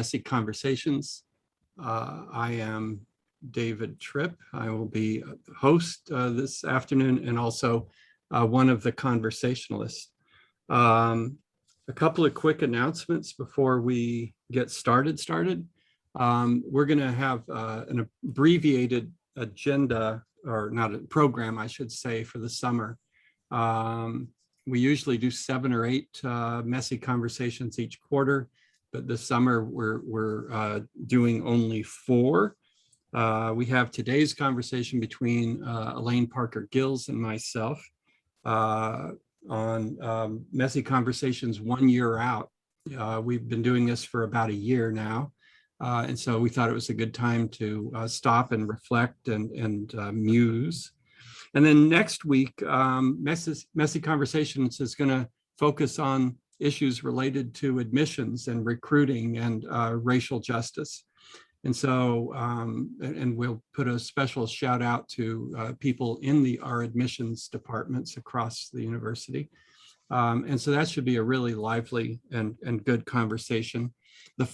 Messy Conversations. I am David Tripp. I will be the host this afternoon and also one of the conversationalists. A couple of quick announcements before we get started. We're going to have an abbreviated agenda, or not a program, I should say, for the summer. We usually do 7 or 8 messy conversations each quarter, but this summer we're doing only 4. We have today's conversation between Elaine Parker Gills and myself on Messy Conversations 1 year out. We've been doing this for about a year now. And so we thought it was a good time to stop and reflect and muse. And then next week, Messy Conversations is going to focus on issues related to admissions and recruiting and racial justice. And so, and we'll put a special shout out to people in our admissions departments across the university. And so that should be a really lively and good conversation. The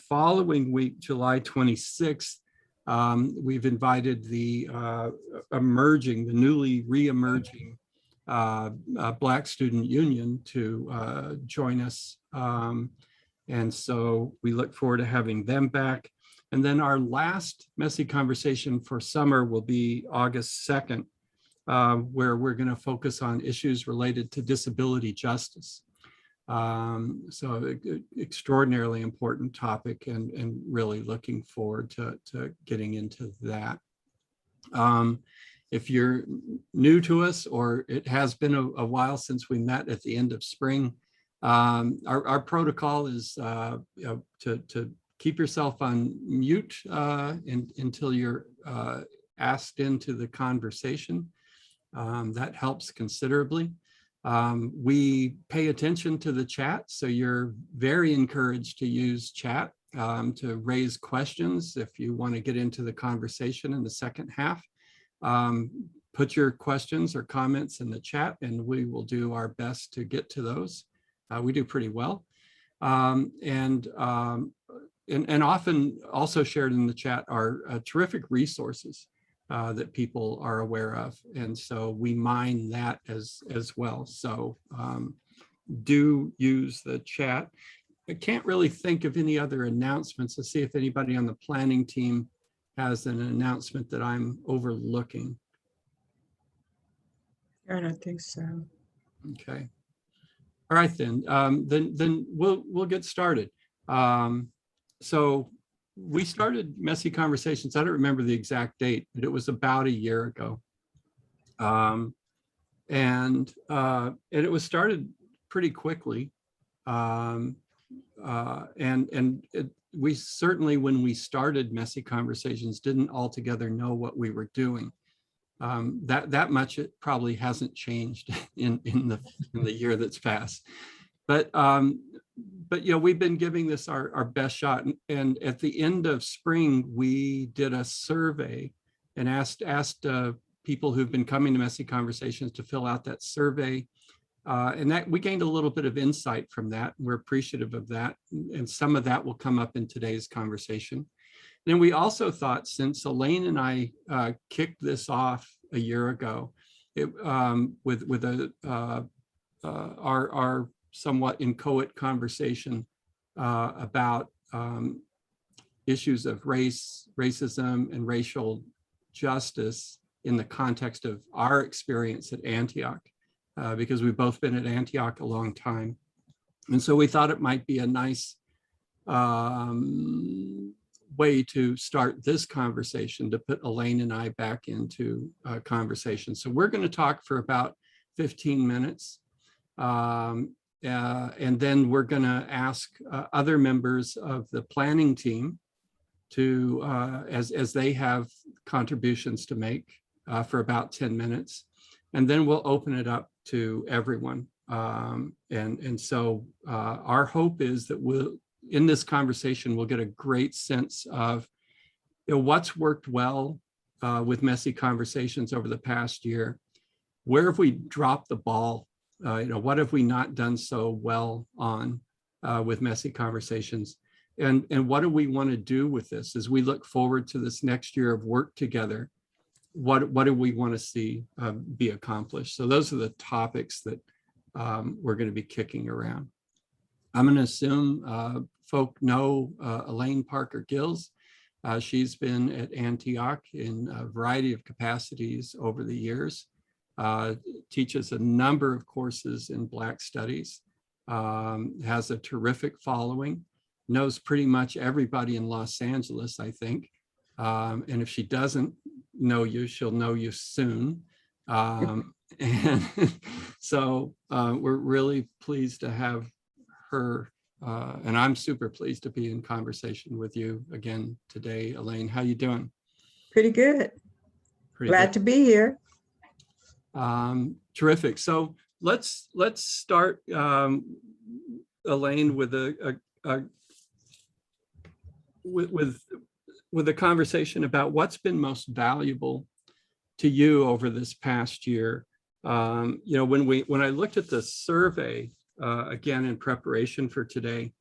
following week, July 26th, we've invited the newly re-emerging Black Student Union to join us. And so we look forward to having them back. And then our last Messy Conversation for summer will be August 2nd, where we're going to focus on issues related to disability justice. So extraordinarily important topic, and really looking forward to getting into that. If you're new to us, or it has been a while since we met at the end of spring, our protocol is to keep yourself on mute until you're asked into the conversation. That helps considerably. We pay attention to the chat, so you're very encouraged to use chat to raise questions if you want to get into the conversation in the second half. Put your questions or comments in the chat, and we will do our best to get to those. We do pretty well. And often also shared in the chat are terrific resources that people are aware of. And so we mine that as well. So do use the chat. I can't really think of any other announcements. Let's see if anybody on the planning team has an announcement that I'm overlooking. I don't think so. Okay. All right, then. Then we'll get started. So we started Messy Conversations. I don't remember the exact date, but it was about a year ago. And it was started pretty quickly. We certainly, when we started Messy Conversations, didn't altogether know what we were doing. That much it probably hasn't changed in the year that's passed. But you know, we've been giving this our best shot. And at the end of spring, we did a survey and asked people who've been coming to Messy Conversations to fill out that survey. And that we gained a little bit of insight from that. We're appreciative of that. And some of that will come up in today's conversation. Then we also thought, since Elaine and I kicked this off a year ago, with our somewhat inchoate conversation about issues of racism and racial justice in the context of our experience at Antioch, because we've both been at Antioch a long time. And so we thought it might be a nice way to start this conversation, to put Elaine and I back into conversation. So we're going to talk for about 15 minutes. And then we're going to ask other members of the planning team to, as they have contributions to make, for about 10 minutes. And then we'll open it up to everyone. And so our hope is that in this conversation, we'll get a great sense of, you know, what's worked well with Messy Conversations over the past year. Where have we dropped the ball? You know, what have we not done so well on with Messy Conversations? And what do we want to do with this as we look forward to this next year of work together? What do we want to see be accomplished? So those are the topics that we're going to be kicking around. I'm going to assume folk know Elaine Parker Gills. She's been at Antioch in a variety of capacities over the years, teaches a number of courses in Black Studies, has a terrific following, knows pretty much everybody in Los Angeles, I think. And if she doesn't know you, she'll know you soon. And so we're really pleased to have her, and I'm super pleased to be in conversation with you again today. Elaine, how you doing? Pretty good. Glad to be here. Terrific. So let's start, Elaine, with a conversation about what's been most valuable to you over this past year. You know, when I looked at the survey again in preparation for today,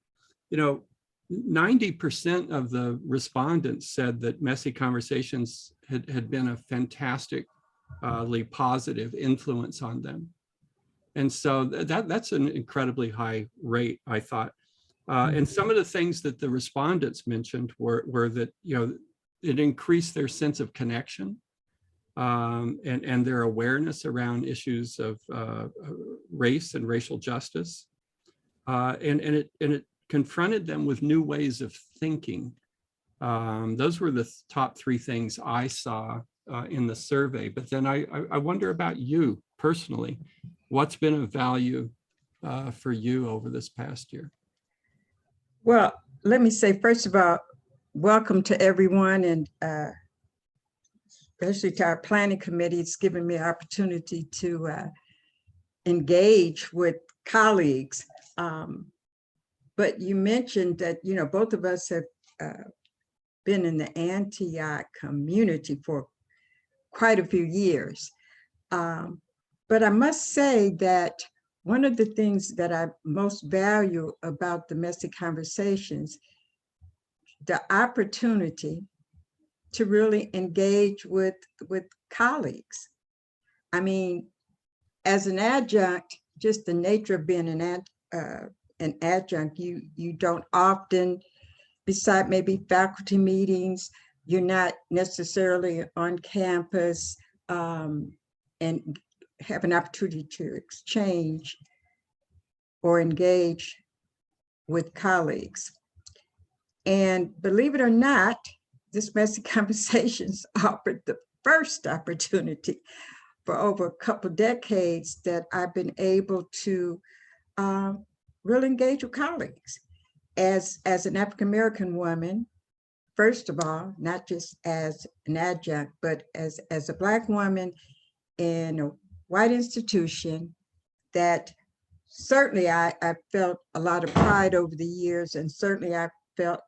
you know, 90% of the respondents said that Messy Conversations had been a fantastically positive influence on them. And so that's an incredibly high rate, I thought. And some of the things that the respondents mentioned were that, you know, it increased their sense of connection and their awareness around issues of race and racial justice. And it confronted them with new ways of thinking. Those were the top three things I saw in the survey. But then I wonder about you personally. What's been of value for you over this past year? Well, let me say, first of all, welcome to everyone, and especially to our planning committee. It's given me an opportunity to engage with colleagues. But you mentioned that, you know, both of us have been in the Antioch community for quite a few years. But I must say that one of the things that I most value about the Messy Conversations, the opportunity to really engage with colleagues. I mean, as an adjunct, just the nature of being an adjunct, you don't often, beside maybe faculty meetings, you're not necessarily on campus and have an opportunity to exchange or engage with colleagues. And believe it or not, this Messy Conversations offered the first opportunity for over a couple decades that I've been able to really engage with colleagues. As an African-American woman, first of all, not just as an adjunct, but as a Black woman in a white institution, that certainly I felt a lot of pride over the years, and certainly I felt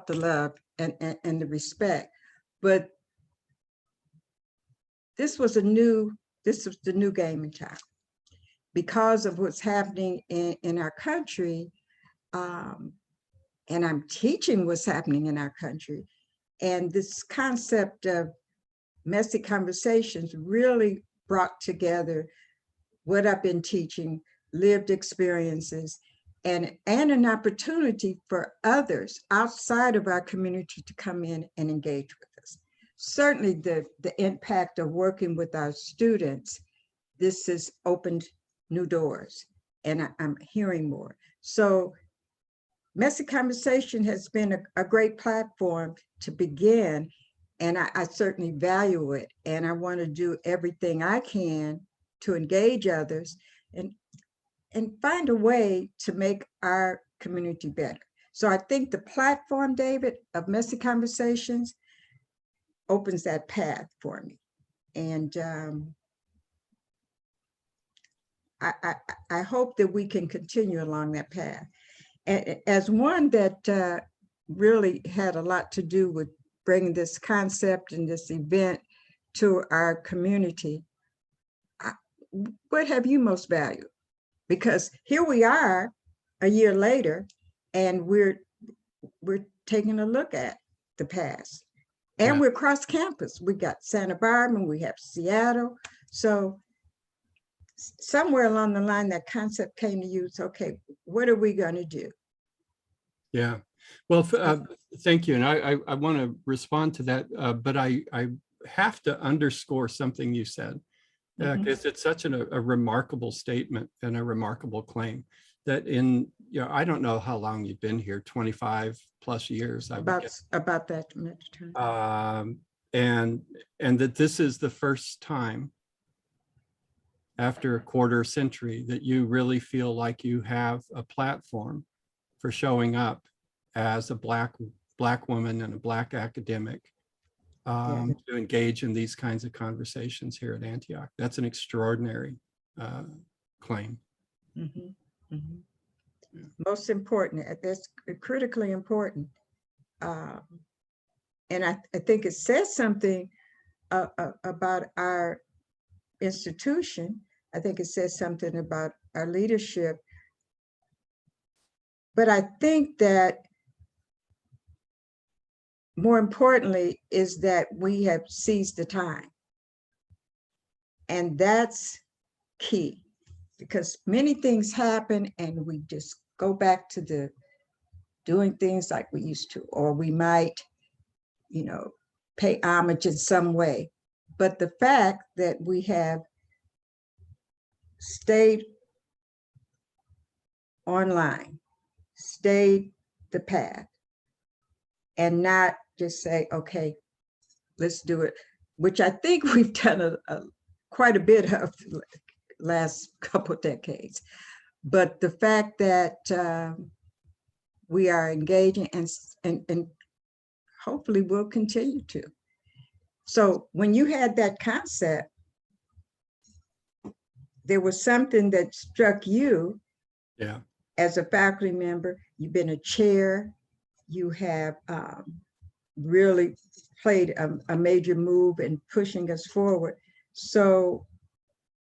the love and the respect. But this was the new game in town because of what's happening in our country. And I'm teaching what's happening in our country. And this concept of Messy Conversations really brought together what I've been teaching, lived experiences, and an opportunity for others outside of our community to come in and engage with us. Certainly the impact of working with our students, this has opened new doors, and I'm hearing more. So Messy Conversation has been a great platform to begin, and I certainly value it. And I want to do everything I can to engage others and find a way to make our community better. So I think the platform, David, of Messy Conversations opens that path for me. And I hope that we can continue along that path. As one that really had a lot to do with bringing this concept and this event to our community, what have you most valued? Because here we are a year later, and we're we're taking a look at the past. And Yeah. we're cross campus. We got Santa Barbara, we have Seattle. So somewhere along the line, that concept came to you. It's okay, what are we going to do? Yeah. Well, thank you. And I want to respond to that, but I have to underscore something you said, because it's such a remarkable statement and a remarkable claim that I don't know how long you've been here, 25 plus years. About that much time. And that this is the first time after a quarter century that you really feel like you have a platform for showing up as a black woman and a black academic to engage in these kinds of conversations here at Antioch. That's an extraordinary claim. Yeah. Most important, that's critically important. And I think it says something about our institution. I think it says something about our leadership. But I think that more importantly is that we have seized the time. And that's key, because many things happen and we just go back to doing things like we used to, or we might, pay homage in some way. But the fact that we have stayed online, stayed the path, and not just say, okay, let's do it, which I think we've done quite a bit of the last couple of decades. But the fact that we are engaging and hopefully we'll continue to. So when you had that concept, there was something that struck you. Yeah. As a faculty member. You've been a chair. You have really played a major move in pushing us forward. So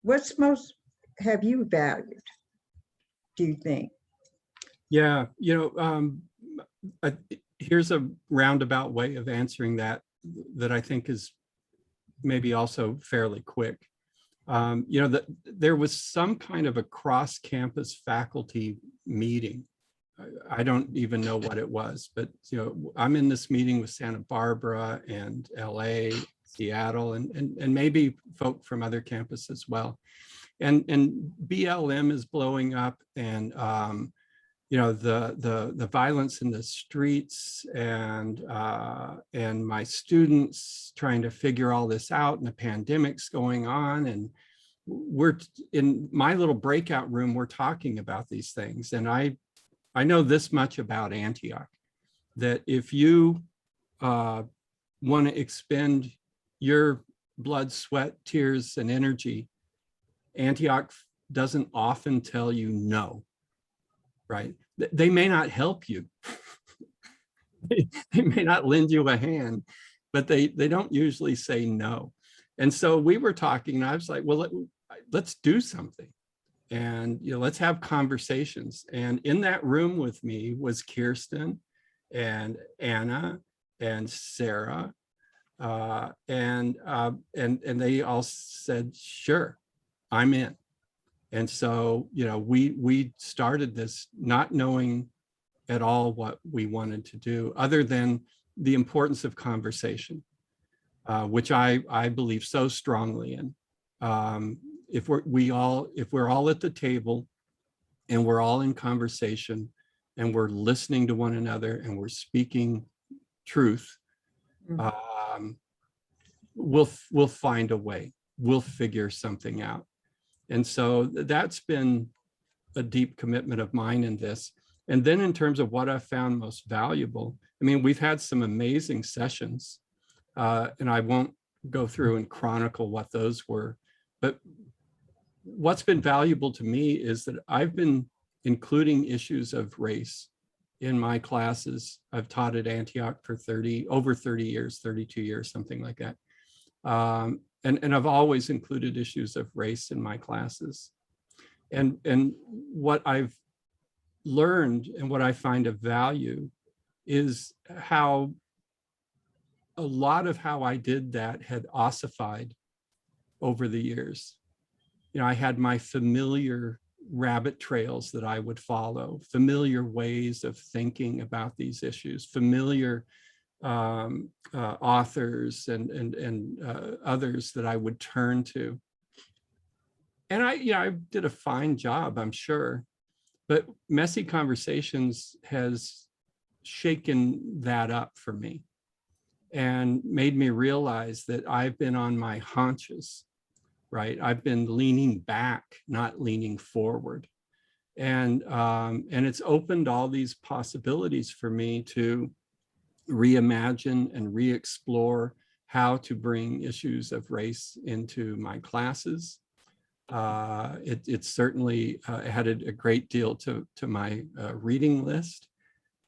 what's most have you valued, do you think? Yeah, here's a roundabout way of answering that I think is maybe also fairly quick. That there was some kind of a cross-campus faculty meeting. I don't even know what it was, but I'm in this meeting with Santa Barbara and LA, Seattle, and maybe folk from other campuses as well. And BLM is blowing up, and the violence in the streets, and my students trying to figure all this out, and the pandemic's going on, and we're in my little breakout room, we're talking about these things. And I know this much about Antioch, that if you want to expend your blood, sweat, tears, and energy, Antioch doesn't often tell you no, right? They may not help you. They may not lend you a hand, but they don't usually say no. And so we were talking, and I was like, well, let's do something. And let's have conversations. And in that room with me was Kirsten and Anna and Sarah, and they all said, sure, I'm in. And so we started this not knowing at all what we wanted to do, other than the importance of conversation, which I believe so strongly in. If we're all at the table and we're all in conversation and we're listening to one another and we're speaking truth, we'll find a way. We'll figure something out. And so that's been a deep commitment of mine in this. And then in terms of what I've found most valuable, I mean, we've had some amazing sessions, and I won't go through and chronicle what those were, but what's been valuable to me is that I've been including issues of race in my classes. I've taught at Antioch for over 30 years, 32 years, something like that. And I've always included issues of race in my classes. And what I've learned and what I find of value is how a lot of how I did that had ossified over the years. You know, I had my familiar rabbit trails that I would follow, familiar ways of thinking about these issues, familiar authors and others that I would turn to. And I did a fine job, I'm sure, but Messy Conversations has shaken that up for me and made me realize that I've been on my haunches, right? I've been leaning back, not leaning forward. And it's opened all these possibilities for me to reimagine and re-explore how to bring issues of race into my classes. It certainly added a great deal to my reading list.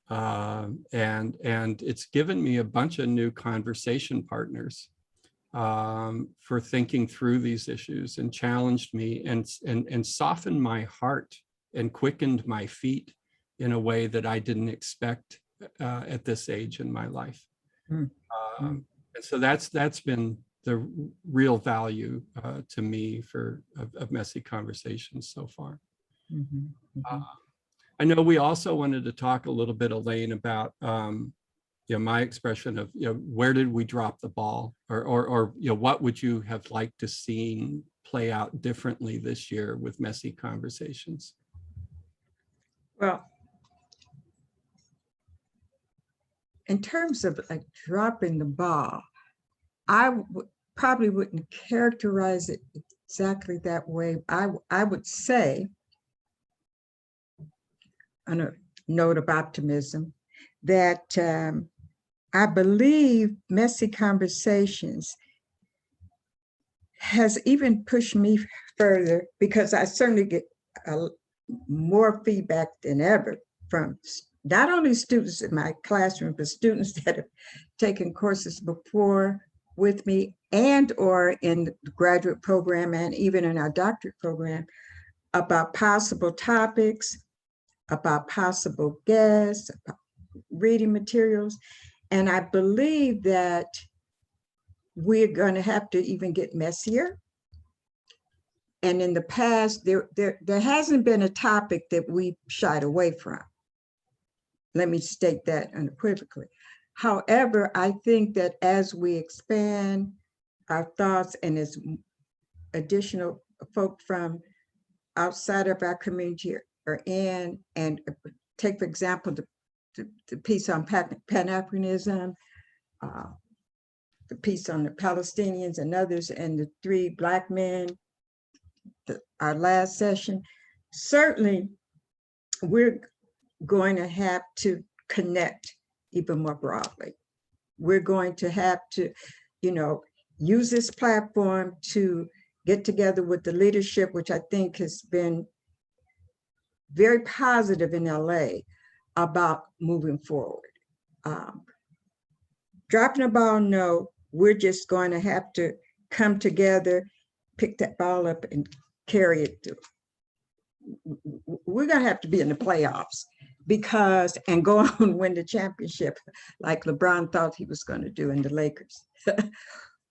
And it's given me a bunch of new conversation partners for thinking through these issues, and challenged me and softened my heart and quickened my feet in a way that I didn't expect at this age in my life. And so that's been the real value to me of Messy Conversations so far. I know we also wanted to talk a little bit, Elaine, about my expression of where did we drop the ball, or what would you have liked to see play out differently this year with Messy Conversations? Well, in terms of like dropping the ball, I probably wouldn't characterize it exactly that way. I would say, on a note of optimism, that I believe Messy Conversations has even pushed me further, because I certainly get more feedback than ever from not only students in my classroom, but students that have taken courses before with me and or in the graduate program and even in our doctorate program, about possible topics, about possible guests, about reading materials. And I believe that we're going to have to even get messier. And in the past, there hasn't been a topic that we shied away from. Let me state that unequivocally. However, I think that as we expand our thoughts and as additional folk from outside of our community are in, and take, for example, the piece on Pan-Africanism, the piece on the Palestinians and others, and the 3 Black men, our last session, certainly we're going to have to connect even more broadly. We're going to have to, use this platform to get together with the leadership, which I think has been very positive in LA about moving forward. Dropping the ball, no, we're just going to have to come together, pick that ball up and carry it through. We're going to have to be in the playoffs and go on and win the championship like LeBron thought he was going to do in the Lakers.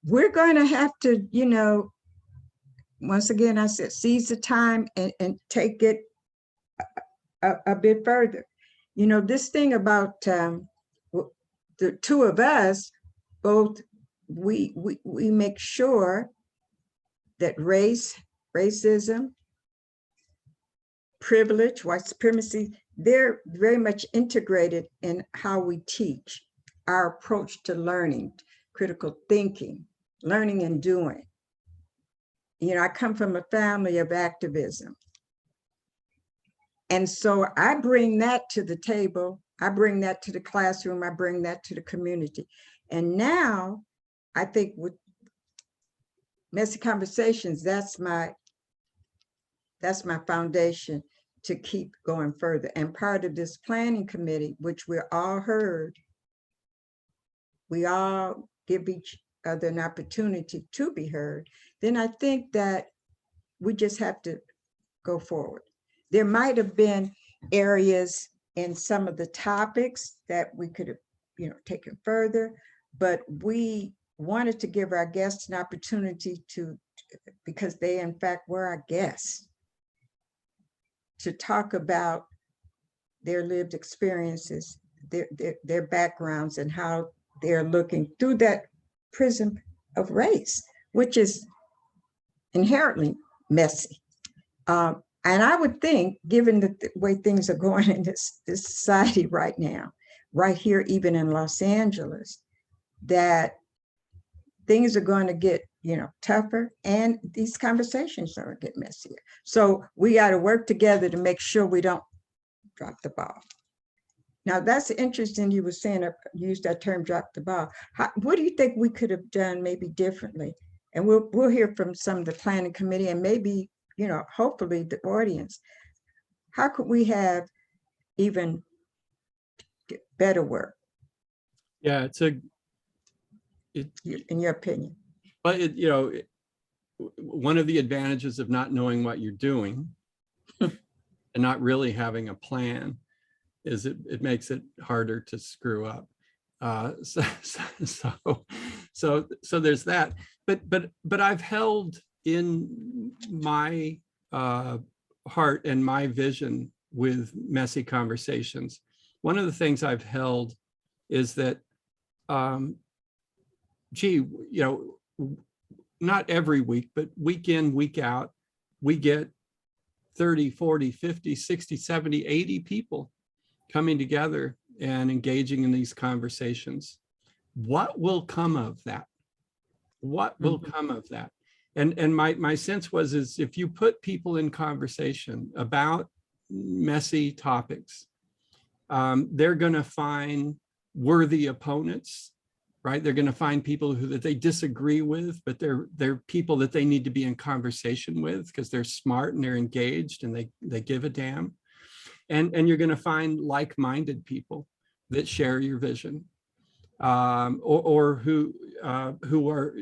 We're going to have to, once again, I said, seize the time and take it a bit further. This thing about the 2 of us, both, we make sure that racism, privilege, white supremacy, they're very much integrated in how we teach, our approach to learning, critical thinking, learning and doing. I come from a family of activism. And so I bring that to the table. I bring that to the classroom. I bring that to the community. And now I think with Messy Conversations, that's my foundation to keep going further. And part of this planning committee, which we're all heard, we all give each other an opportunity to be heard, then I think that we just have to go forward. There might have been areas in some of the topics that we could have, taken further, but we wanted to give our guests an opportunity to, because they in fact were our guests, to talk about their lived experiences, their backgrounds, and how they're looking through that prism of race, which is inherently messy. And I would think, given the way things are going in this society right now, right here, even in Los Angeles, that things are going to get, tougher, and these conversations are going to get messier. So we got to work together to make sure we don't drop the ball. Now, that's interesting. You were saying, use that term, drop the ball. What do you think we could have done maybe differently? And we'll hear from some of the planning committee, and maybe, hopefully the audience. How could we have even better work? Yeah, in your opinion. But one of the advantages of not knowing what you're doing and not really having a plan is it makes it harder to screw up. So there's that. But I've held in my heart and my vision with messy conversations. One of the things I've held is that, not every week, but week in, week out, we get 30, 40, 50, 60, 70, 80 people coming together and engaging in these conversations. What will come of that? What will come of that? And my sense is if you put people in conversation about messy topics, they're going to find worthy opponents, right? They're going to find people that they disagree with, but they're people that they need to be in conversation with because they're smart and they're engaged and they give a damn. And you're going to find like-minded people that share your vision, or who are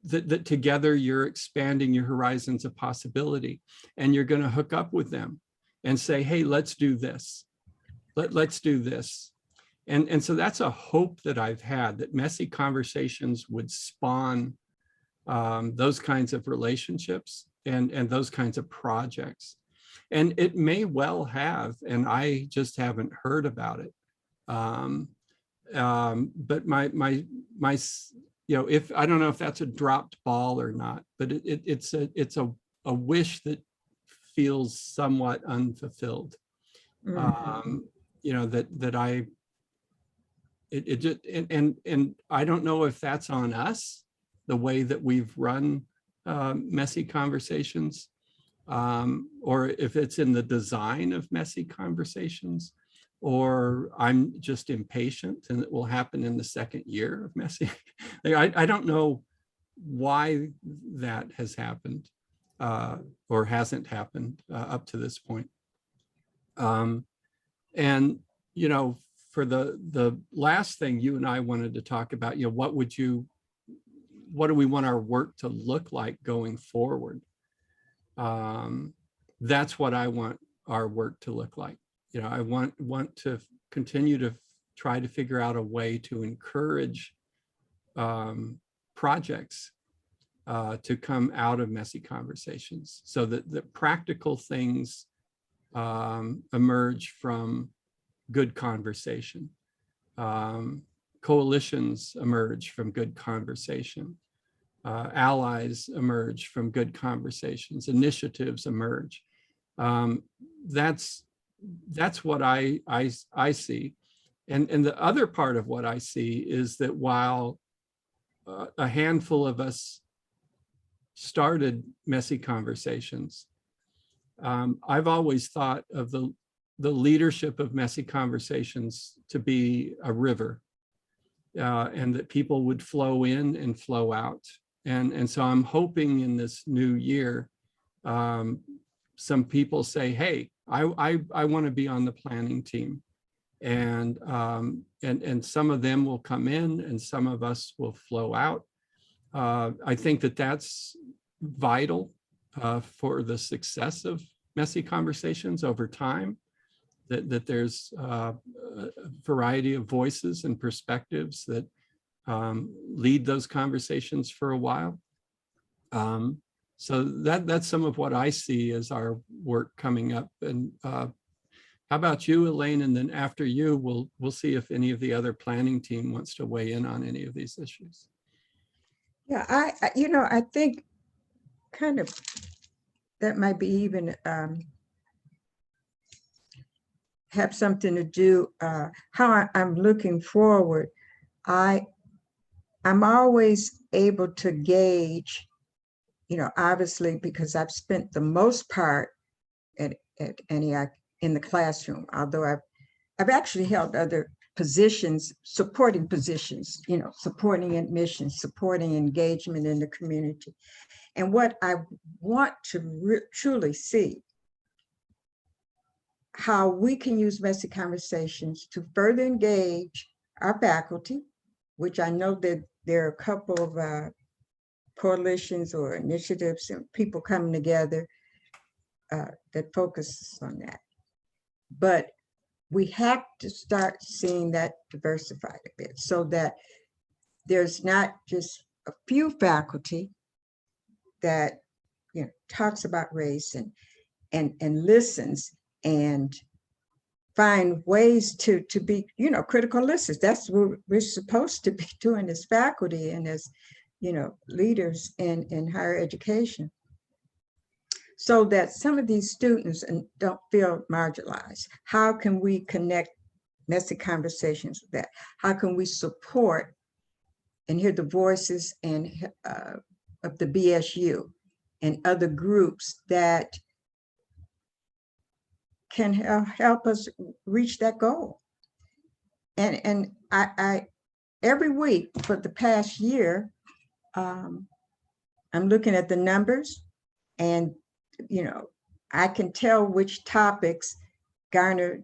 that together you're expanding your horizons of possibility, and you're going to hook up with them and say, hey, let's do this. Let's do this. And so that's a hope that I've had, that messy conversations would spawn those kinds of relationships and those kinds of projects. And it may well have, and I just haven't heard about it. But my if I don't know if that's a dropped ball or not, but it's a wish that feels somewhat unfulfilled. That I. It just, and I don't know if that's on us, the way that we've run messy conversations, or if it's in the design of messy conversations, or I'm just impatient and it will happen in the second year of messy. I don't know why that has happened or hasn't happened up to this point. And, for the last thing you and I wanted to talk about, what do we want our work to look like going forward? That's what I want our work to look like. I want to continue to try to figure out a way to encourage projects to come out of messy conversations, so that the practical things emerge from good conversation. Coalitions emerge from good conversation. Allies emerge from good conversations. Initiatives emerge. That's what I see. And the other part of what I see is that while a handful of us started messy conversations, I've always thought of the leadership of messy conversations to be a river, and that people would flow in and flow out. And so I'm hoping in this new year, some people say, hey, I want to be on the planning team. And some of them will come in and some of us will flow out. I think that that's vital for the success of messy conversations over time. that there's a variety of voices and perspectives that lead those conversations for a while. So that's some of what I see as our work coming up. And how about you, Elaine? And then after you, we'll see if any of the other planning team wants to weigh in on any of these issues. Yeah, I think kind of that might be even have something to do how I'm looking forward. I'm always able to gauge, obviously, because I've spent the most part at NEI in the classroom, although I've actually held other positions, supporting positions, supporting admissions, supporting engagement in the community. And what I want to truly see, how we can use messy conversations to further engage our faculty, which I know that there are a couple of coalitions or initiatives and people coming together that focuses on that. But we have to start seeing that diversified a bit so that there's not just a few faculty that talks about race and listens and find ways to be critical listeners. That's what we're supposed to be doing as faculty and as leaders in higher education, so that some of these students don't feel marginalized. How can we connect messy conversations with that? How can we support and hear the voices and of the BSU and other groups that can help us reach that goal? And I every week for the past year, I'm looking at the numbers, and I can tell which topics garner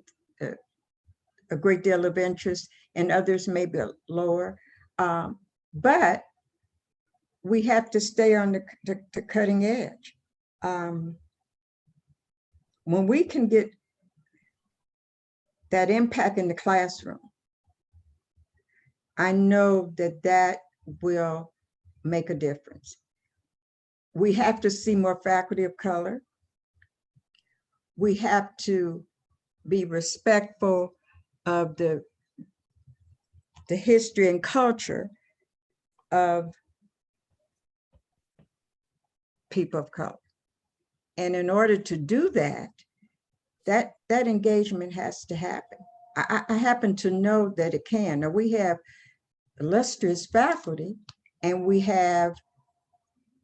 a great deal of interest and others may be lower. But we have to stay on the cutting edge. When we can get that impact in the classroom, I know that will make a difference. We have to see more faculty of color. We have to be respectful of the history and culture of people of color. And in order to do that engagement has to happen. I happen to know that it can. Now, we have illustrious faculty, and we have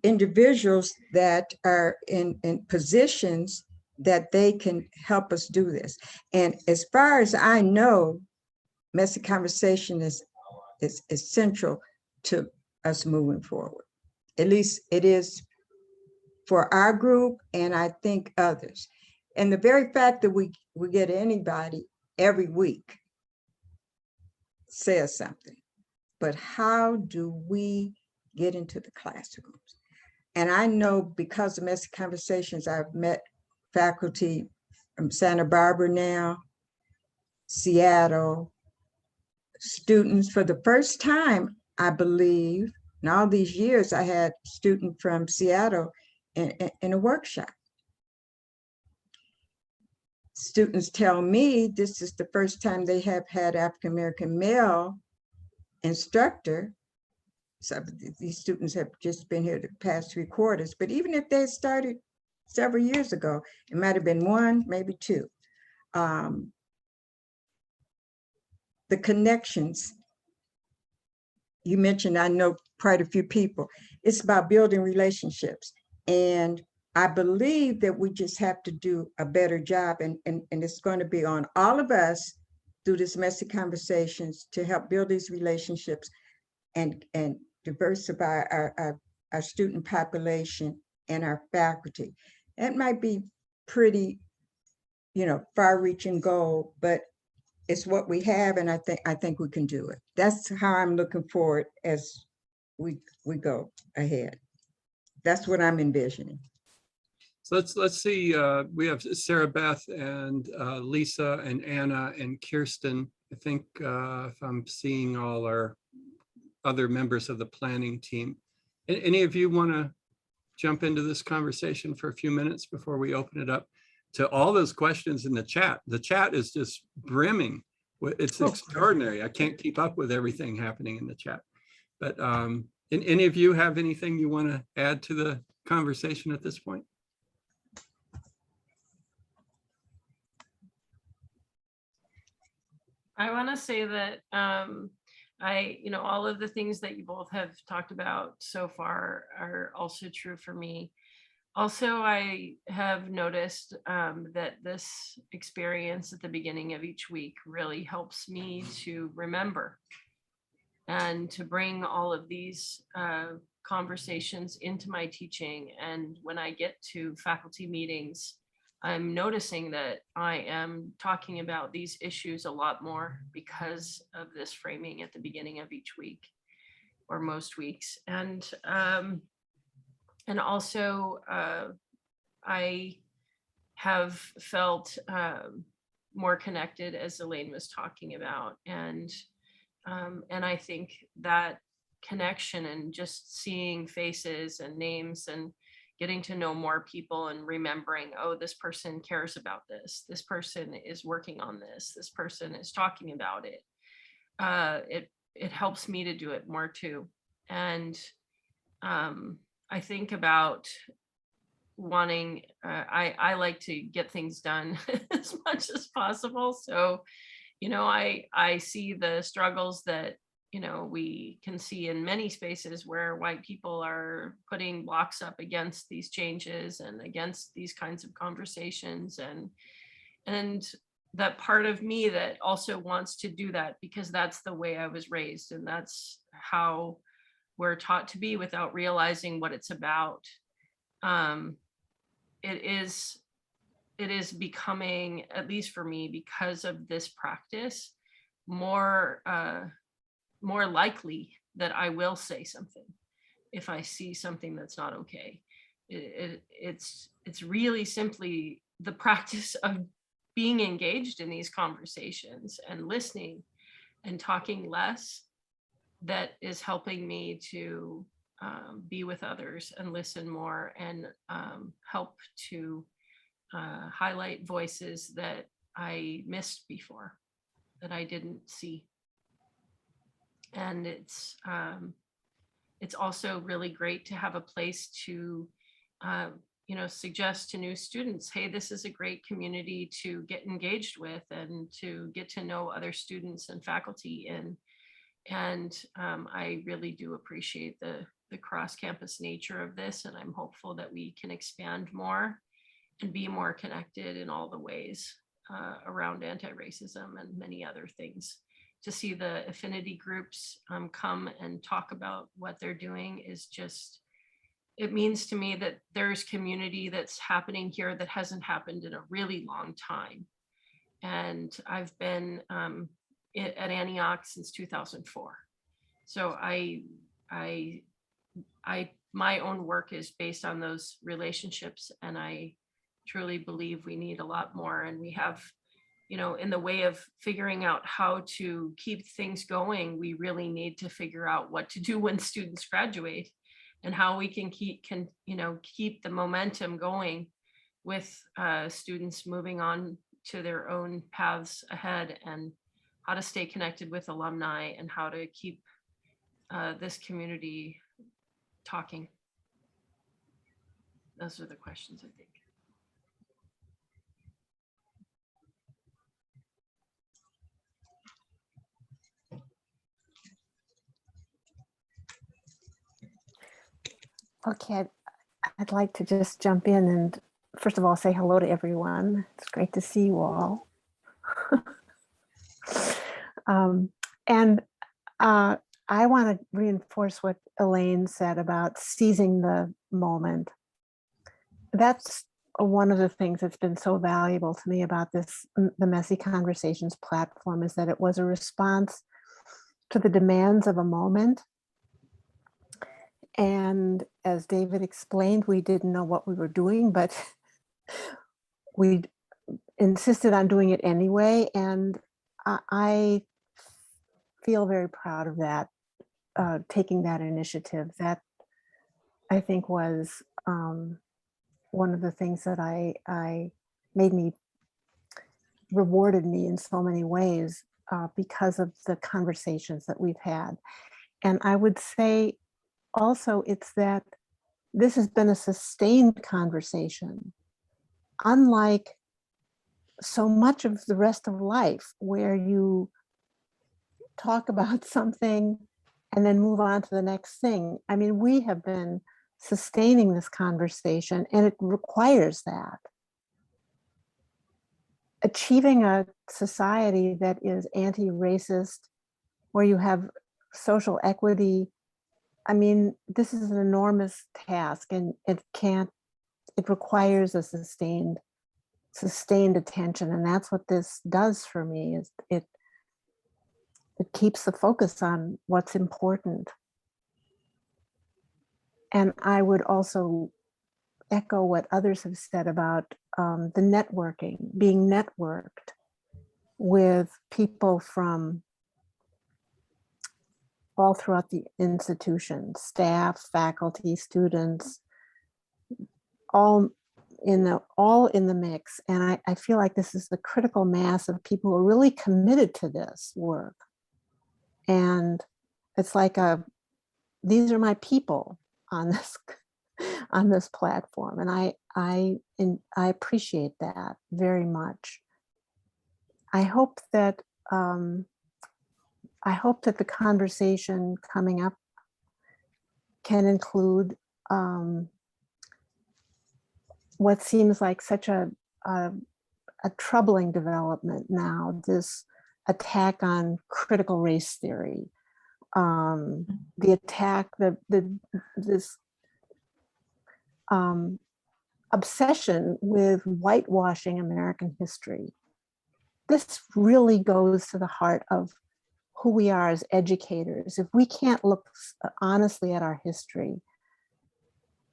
individuals that are in positions that they can help us do this. And as far as I know, messy conversation is central to us moving forward. At least it is for our group, and I think others. And the very fact that we get anybody every week says something. But how do we get into the classrooms? And I know because of messy conversations, I've met faculty from Santa Barbara now, Seattle, students for the first time, I believe, in all these years, I had a student from Seattle in a workshop. Students tell me this is the first time they have had African-American male instructor. So these students have just been here the past 3 quarters, but even if they started several years ago, it might have been 1, maybe 2. The connections, you mentioned, I know quite a few people. It's about building relationships. And I believe that we just have to do a better job, and it's going to be on all of us through this messy conversations to help build these relationships and diversify our student population and our faculty. That might be pretty, far-reaching goal, but it's what we have, and I think we can do it. That's how I'm looking forward as we go ahead. That's what I'm envisioning. So let's see, we have Sarah Beth and Lisa and Anna and Kirsten. I think if I'm seeing all our other members of the planning team. Any of you want to jump into this conversation for a few minutes before we open it up to all those questions in the chat? The chat is just brimming. It's extraordinary. I can't keep up with everything happening in the chat. But any of you have anything you want to add to the conversation at this point? I want to say that all of the things that you both have talked about so far are also true for me. Also, I have noticed that this experience at the beginning of each week really helps me to remember and to bring all of these conversations into my teaching. And when I get to faculty meetings, I'm noticing that I am talking about these issues a lot more because of this framing at the beginning of each week or most weeks. And also I have felt more connected, as Elaine was talking about. And I think that connection and just seeing faces and names and getting to know more people and remembering, oh, this person cares about this. This person is working on this. This person is talking about it. It helps me to do it more too. And I think about wanting, I like to get things done as much as possible. So, I see the struggles that we can see in many spaces where white people are putting blocks up against these changes and against these kinds of conversations, and that part of me that also wants to do that because that's the way I was raised and that's how we're taught to be without realizing what it's about. It is becoming, at least for me, because of this practice, more likely that I will say something if I see something that's not okay. It's really simply the practice of being engaged in these conversations and listening and talking less that is helping me to be with others and listen more and help to highlight voices that I missed before, that I didn't see. And it's also really great to have a place to, suggest to new students, hey, this is a great community to get engaged with and to get to know other students and faculty in. And I really do appreciate the cross-campus nature of this, and I'm hopeful that we can expand more and be more connected in all the ways around anti-racism and many other things. To see the affinity groups come and talk about what they're doing is just, it means to me that there's community that's happening here that hasn't happened in a really long time. And I've been at Antioch since 2004. So my own work is based on those relationships, and I truly believe we need a lot more. And we have, in the way of figuring out how to keep things going, we really need to figure out what to do when students graduate and how we can keep the momentum going with students moving on to their own paths ahead, and how to stay connected with alumni and how to keep this community talking. Those are the questions, I think. Okay, I'd like to just jump in and first of all say hello to everyone. It's great to see you all. I want to reinforce what Elaine said about seizing the moment. That's one of the things that's been so valuable to me about this, the Messy Conversations platform, is that it was a response to the demands of a moment. And as David explained, we didn't know what we were doing, but we insisted on doing it anyway, and I feel very proud of that, taking that initiative. That I think was one of the things that I made me, rewarded me in so many ways because of the conversations that we've had. And I would say also it's that this has been a sustained conversation, unlike so much of the rest of life where you talk about something and then move on to the next thing. I mean, we have been sustaining this conversation, and it requires that. Achieving a society that is anti-racist, where you have social equity, I mean, this is an enormous task, and it requires a sustained attention. And that's what this does for me, is it keeps the focus on what's important. And I would also echo what others have said about the networking, being networked with people from all throughout the institution, staff, faculty, students, all in the mix. And I feel like this is the critical mass of people who are really committed to this work. And it's like these are my people on this platform, and I appreciate that very much. I hope that the conversation coming up can include what seems like such a troubling development now, this attack on critical race theory, the attack, this obsession with whitewashing American history. This really goes to the heart of who we are as educators. If we can't look honestly at our history,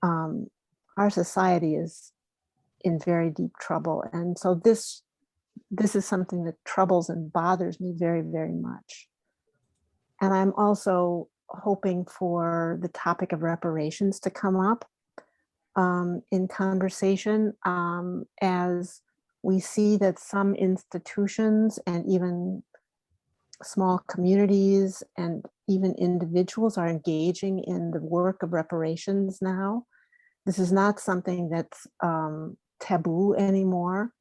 our society is in very deep trouble. And so this is something that troubles and bothers me very, very much. And I'm also hoping for the topic of reparations to come up in conversation, as we see that some institutions and even small communities and even individuals are engaging in the work of reparations now. This is not something that's taboo anymore.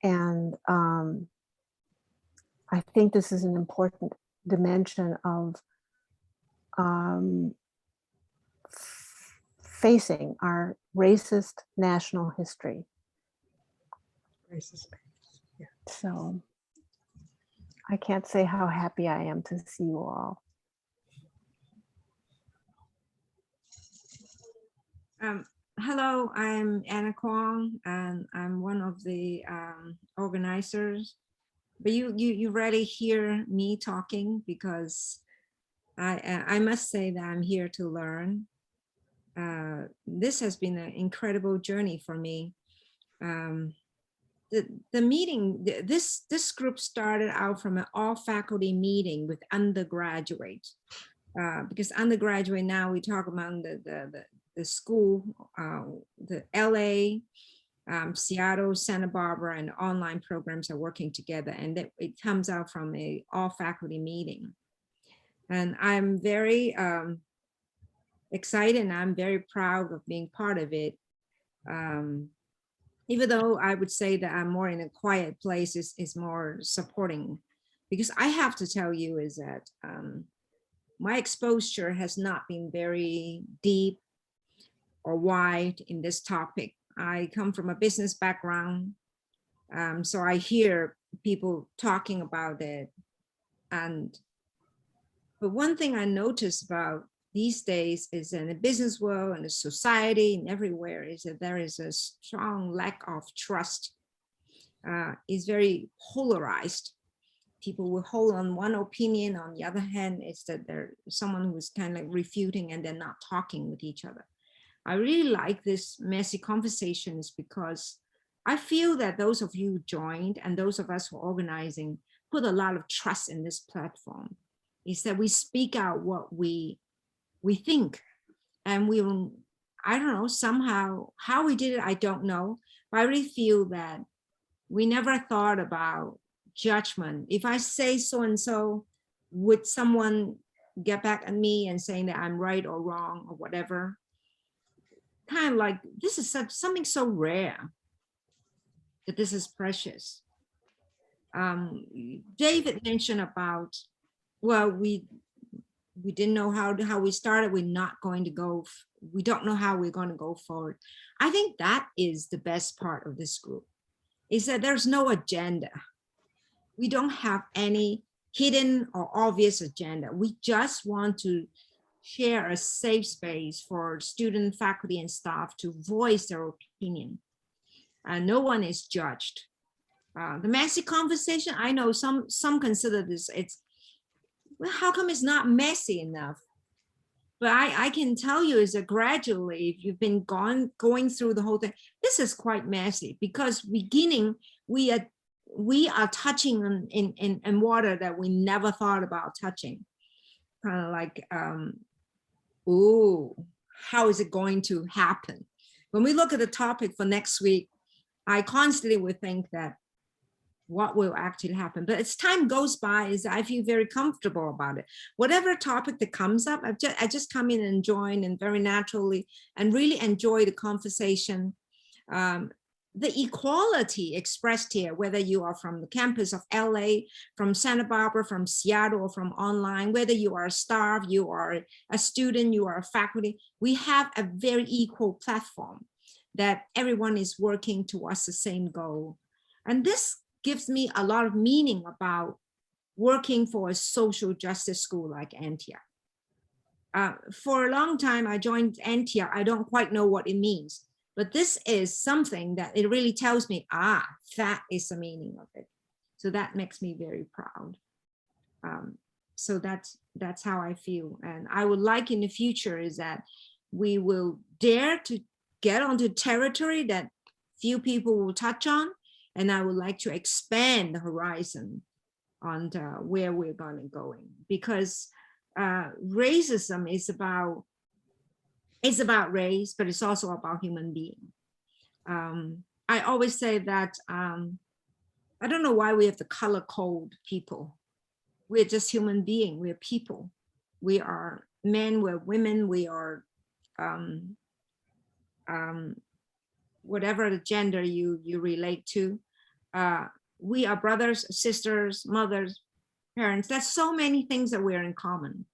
And I think this is an important dimension of facing our racist national history. Racist. Yeah. So I can't say how happy I am to see you all. Hello, I'm Anna Kwong, and I'm one of the organizers. But you rarely hear me talking, because I must say that I'm here to learn. This has been an incredible journey for me. The meeting, this group started out from an all faculty meeting with undergraduates, because undergraduate, now we talk about the school, the LA, Seattle, Santa Barbara, and online programs are working together, and it comes out from a all faculty meeting. And I'm very excited, and I'm very proud of being part of it. Even though I would say that I'm more in a quiet place, is more supporting, because I have to tell you is that my exposure has not been very deep or wide in this topic. I come from a business background, so I hear people talking about it. But one thing I noticed about these days is in the business world and the society and everywhere, is that there is a strong lack of trust. It's very polarized. People will hold on one opinion. On the other hand, it's that there's someone who's kind of like refuting, and they're not talking with each other. I really like this messy conversations, because I feel that those of you who joined and those of us who are organizing put a lot of trust in this platform. Is that we speak out what we think, and we will, I don't know, somehow, how we did it, I don't know, but I really feel that we never thought about judgment. If I say so-and-so, would someone get back at me and saying that I'm right or wrong or whatever? Kind of like, this is something so rare that this is precious. David mentioned about, well, we didn't know how we started. We're not going to go, we don't know how we're going to go forward. I think that is the best part of this group, is that there's no agenda. We don't have any hidden or obvious agenda. We just want to share a safe space for student, faculty, and staff to voice their opinion. No one is judged. The messy conversation, I know some consider this, well, how come it's not messy enough? But I can tell you is that gradually, if you've been going through the whole thing, this is quite messy, because beginning, we are touching in water that we never thought about touching. Kind of like, ooh, how is it going to happen? When we look at the topic for next week, I constantly would think that what will actually happen. But as time goes by, is I feel very comfortable about it. Whatever topic that comes up, I just come in and join, and very naturally, and really enjoy the conversation. The equality expressed here, whether you are from the campus of LA, from Santa Barbara, from Seattle, or from online, whether you are a staff, you are a student, you are a faculty, we have a very equal platform that everyone is working towards the same goal. And this gives me a lot of meaning about working for a social justice school like Antioch. For a long time, I joined Antioch. I don't quite know what it means, but this is something that it really tells me, that is the meaning of it. So that makes me very proud. So that's how I feel. And I would like in the future is that we will dare to get onto territory that few people will touch on. And I would like to expand the horizon on where we're going to go in, because racism is about race, but it's also about human being. I always say that I don't know why we have to color code people. We're just human beings. We're people. We are men. We're women. We are whatever the gender you relate to. We are brothers, sisters, mothers, parents. There's so many things that we're in common,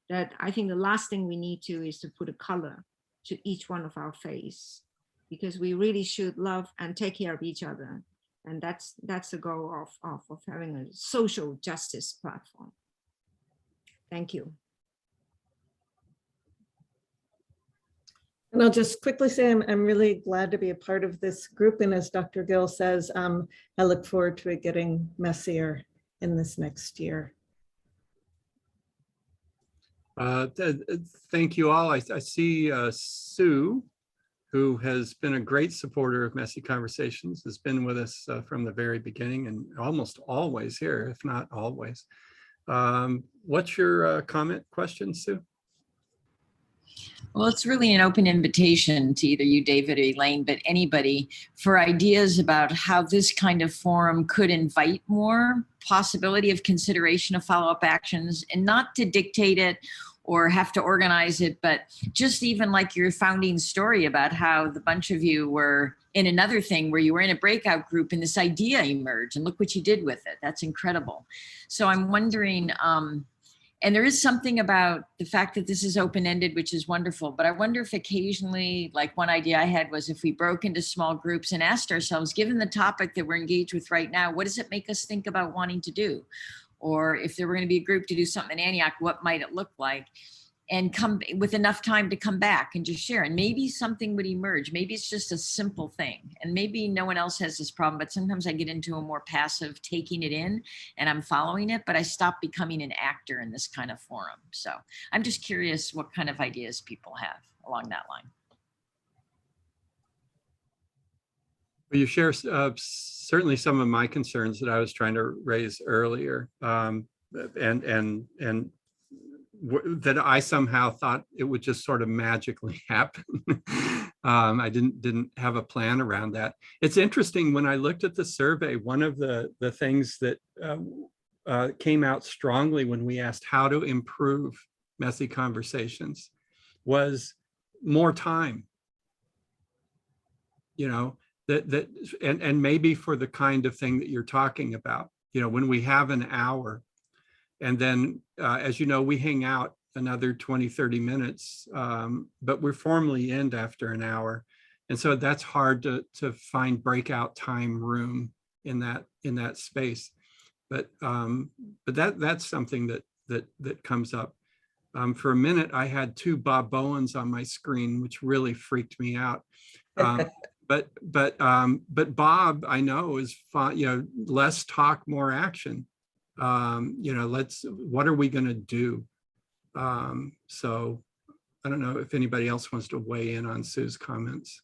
that I think the last thing we need to is to put a color to each one of our face, because we really should love and take care of each other. And that's the goal of having a social justice platform. Thank you. And I'll just quickly say I'm really glad to be a part of this group. And as Dr. Gill says, I look forward to it getting messier in this next year. Thank you all. I see Sue, who has been a great supporter of Messy Conversations, has been with us from the very beginning and almost always here, if not always. What's your comment, question, Sue? Well, it's really an open invitation to either you, David, or Elaine, but anybody, for ideas about how this kind of forum could invite more possibility of consideration of follow-up actions, and not to dictate it or have to organize it, but just even like your founding story about how the bunch of you were in another thing where you were in a breakout group and this idea emerged, and look what you did with it. That's incredible. So I'm wondering, and there is something about the fact that this is open-ended, which is wonderful, but I wonder if occasionally, like one idea I had was if we broke into small groups and asked ourselves, given the topic that we're engaged with right now, what does it make us think about wanting to do? Or if there were going to be a group to do something in Antioch, what might it look like? And come with enough time to come back and just share. And maybe something would emerge. Maybe it's just a simple thing. And maybe no one else has this problem, but sometimes I get into a more passive taking it in and I'm following it, but I stop becoming an actor in this kind of forum. So I'm just curious what kind of ideas people have along that line. You share certainly some of my concerns that I was trying to raise earlier, and that I somehow thought it would just sort of magically happen. I didn't have a plan around that. It's interesting, when I looked at the survey, one of the things that came out strongly when we asked how to improve messy conversations was more time. You know, and maybe for the kind of thing that you're talking about, you know, when we have an hour, and then, as you know, we hang out another 20, 30 minutes, but we're formally end after an hour. And so that's hard to find breakout time room in that space. But that's something that comes up. For a minute, I had 2 Bob Bowens on my screen, which really freaked me out. But Bob, I know, is fine, you know, less talk, more action. You know, what are we going to do? So I don't know if anybody else wants to weigh in on Sue's comments.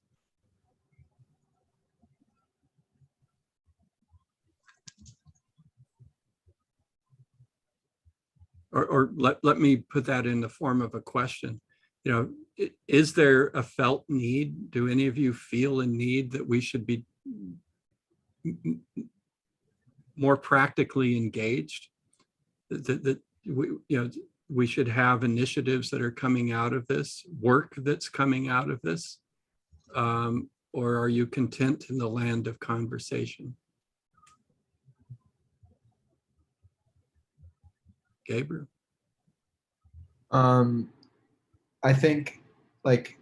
Or let me put that in the form of a question. You know, is there a felt need? Do any of you feel a need that we should be more practically engaged? That we should have initiatives that are coming out of this, work that's coming out of this? Or are you content in the land of conversation? Gabriel? I think, like,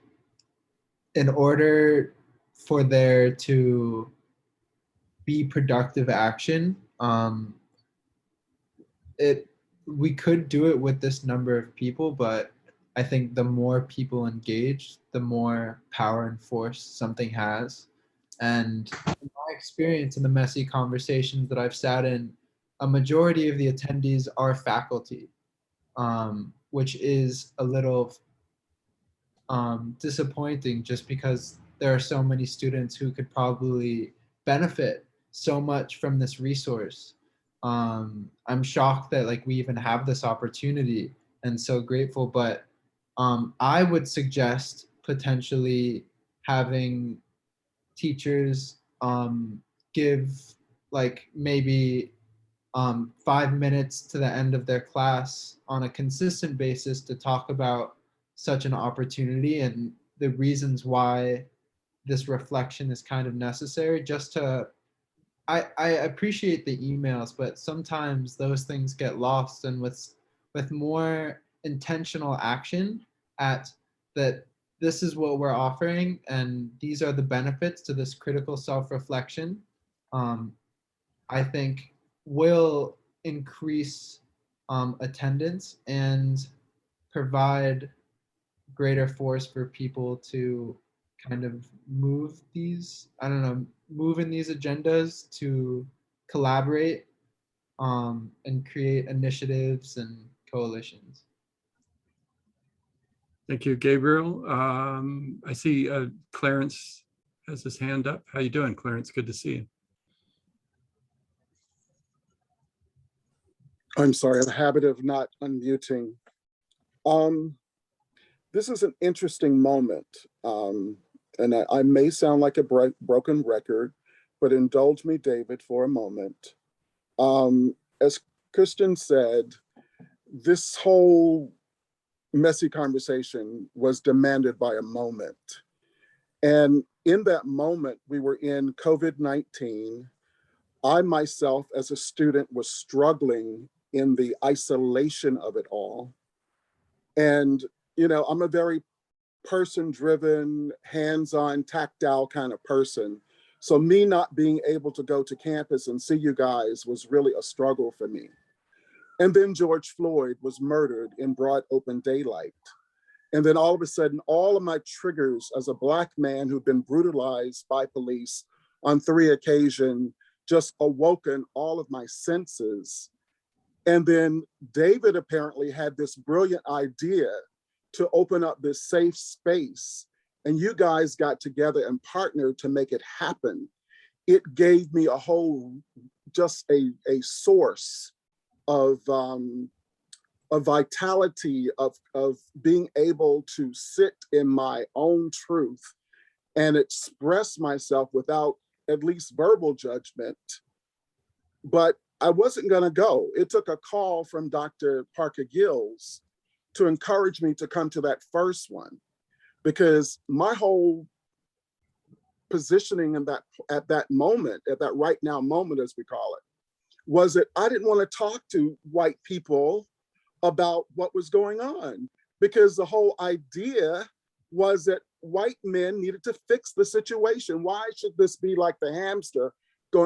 in order for there to be productive action, we could do it with this number of people, but I think the more people engaged, the more power and force something has. And in my experience in the messy conversations that I've sat in, a majority of the attendees are faculty, which is a little disappointing, just because there are so many students who could probably benefit so much from this resource. I'm shocked that, like, we even have this opportunity, and so grateful. But I would suggest potentially having teachers give, like, maybe 5 minutes to the end of their class on a consistent basis to talk about such an opportunity and the reasons why this reflection is kind of necessary. Just to, I appreciate the emails, but sometimes those things get lost, and with more intentional action at that, this is what we're offering and these are the benefits to this critical self-reflection, I think will increase attendance and provide greater force for people to kind of move these, I don't know, move in these agendas, to collaborate and create initiatives and coalitions. Thank you, Gabriel. I see Clarence has his hand up. How you doing, Clarence? Good to see you. I'm sorry, I have a habit of not unmuting. This is an interesting moment, and I may sound like a broken record, but indulge me, David, for a moment. As Kristen said, this whole messy conversation was demanded by a moment. And in that moment, we were in COVID-19. I myself, as a student, was struggling in the isolation of it all. And, you know, I'm a very person-driven, hands-on, tactile kind of person. So me not being able to go to campus and see you guys was really a struggle for me. And then George Floyd was murdered in broad open daylight. And then all of a sudden, all of my triggers as a Black man who'd been brutalized by police on 3 occasions just awoken all of my senses. And then David apparently had this brilliant idea to open up this safe space. And you guys got together and partnered to make it happen. it gave me just a source of vitality, of being able to sit in my own truth and express myself without at least verbal judgment. But I wasn't going to go. It took a call from Dr. Parker Gills to encourage me to come to that first one, because my whole positioning in that at that moment, at that right now moment, as we call it, was that I didn't want to talk to white people about what was going on, because the whole idea was that white men needed to fix the situation. Why should this be like the hamster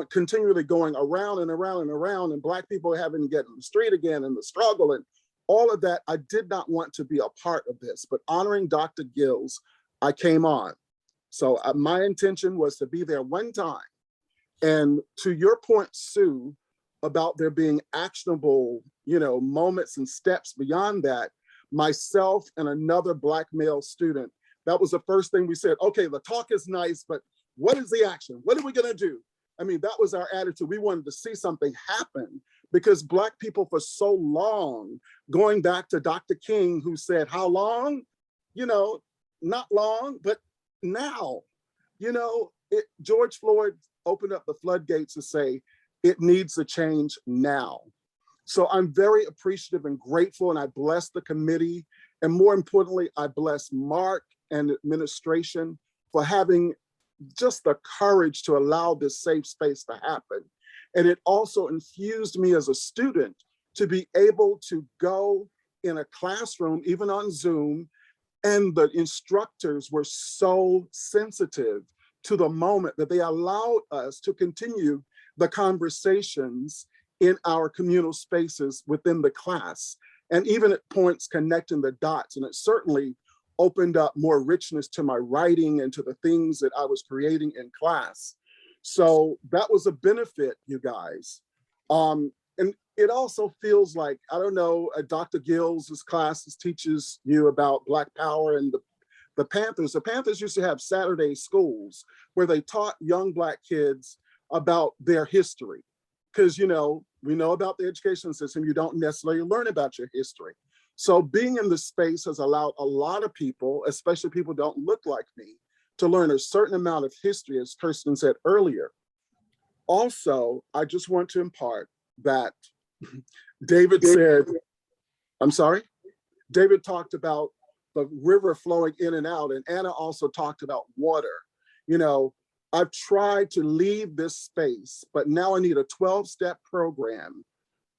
continually going around and around and around, and Black people having to get in the street again and the struggle and all of that? I did not want to be a part of this, but honoring Dr. Gills, I came on. So my intention was to be there one time. And to your point, Sue, about there being actionable, moments and steps beyond that, myself and another Black male student, that was the first thing we said. Okay, the talk is nice, but what is the action? What are we gonna do? I mean, that was our attitude. We wanted to see something happen, because Black people for so long, going back to Dr. King, who said, how long? Not long, but now. George Floyd opened up the floodgates to say, it needs to change now. So I'm very appreciative and grateful, and I bless the committee. And more importantly, I bless Mark and administration for having just the courage to allow this safe space to happen. And it also infused me as a student to be able to go in a classroom, even on Zoom, and the instructors were so sensitive to the moment that they allowed us to continue the conversations in our communal spaces within the class, and even at points connecting the dots. And it certainly opened up more richness to my writing and to the things that I was creating in class. So that was a benefit, you guys. And it also feels like, I don't know, Dr. Gills' classes teaches you about Black Power and the Panthers. The Panthers used to have Saturday schools where they taught young Black kids about their history. Because, we know about the education system, you don't necessarily learn about your history. So being in this space has allowed a lot of people, especially people who don't look like me, to learn a certain amount of history, as Kirsten said earlier. Also, I just want to impart that David said, I'm sorry? David talked about the river flowing in and out, and Anna also talked about water. I've tried to leave this space, but now I need a 12-step program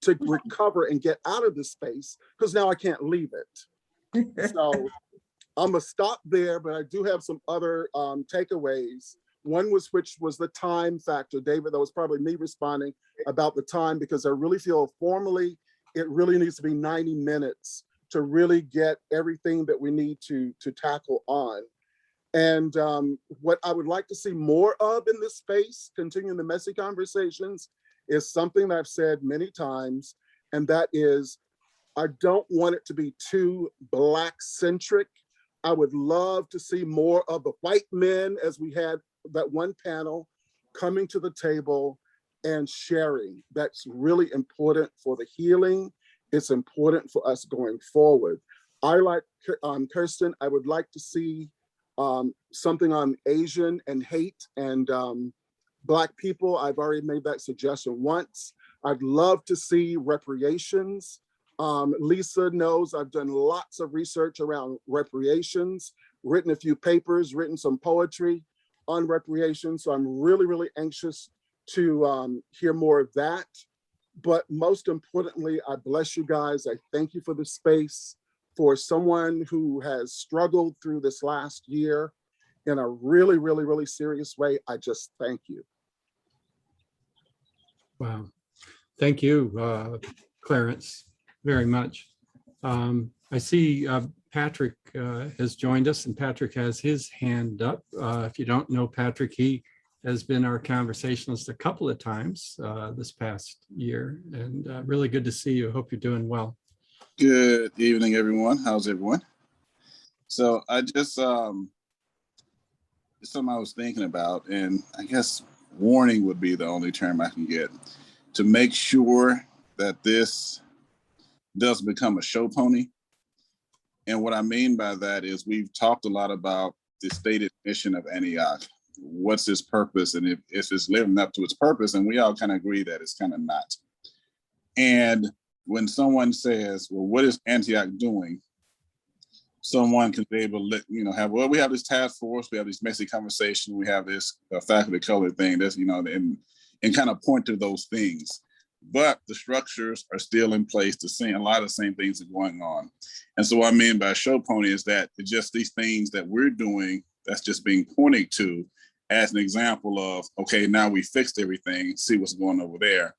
to recover and get out of this space, because now I can't leave it. So I'm gonna stop there, but I do have some other takeaways. One which was the time factor. David, that was probably me responding about the time, because I really feel formally, it really needs to be 90 minutes to really get everything that we need to tackle on. And what I would like to see more of in this space, continuing the messy conversations, is something that I've said many times, and that is, I don't want it to be too Black centric. I would love to see more of the white men, as we had that one panel, coming to the table and sharing. That's really important for the healing. It's important for us going forward. I like Kirsten, I would like to see something on Asian and hate and Black people. I've already made that suggestion once. I'd love to see reparations. Lisa knows I've done lots of research around reparations, written a few papers, written some poetry on reparations. So I'm really, really anxious to hear more of that. But most importantly, I bless you guys. I thank you for the space. For someone who has struggled through this last year in a really, really, really serious way, I just thank you. Wow. Thank you, Clarence, very much. I see Patrick has joined us, and Patrick has his hand up. If you don't know Patrick, he has been our conversationalist a couple of times this past year, and really good to see you. Hope you're doing well. Good evening, everyone. How's everyone? So I just something I was thinking about, and I guess warning would be the only term I can get, to make sure that this does become a show pony. And what I mean by that is we've talked a lot about the stated mission of Antioch. What's its purpose? And if it's living up to its purpose, and we all kind of agree that it's kind of not. And when someone says, well, what is Antioch doing? Someone can be able to we have this task force, we have this messy conversation, we have this faculty color thing, that's, and kind of point to those things. But the structures are still in place. A lot of the same things are going on. And so what I mean by show pony is that it's just these things that we're doing that's just being pointed to as an example of, okay, now we fixed everything, see what's going over there.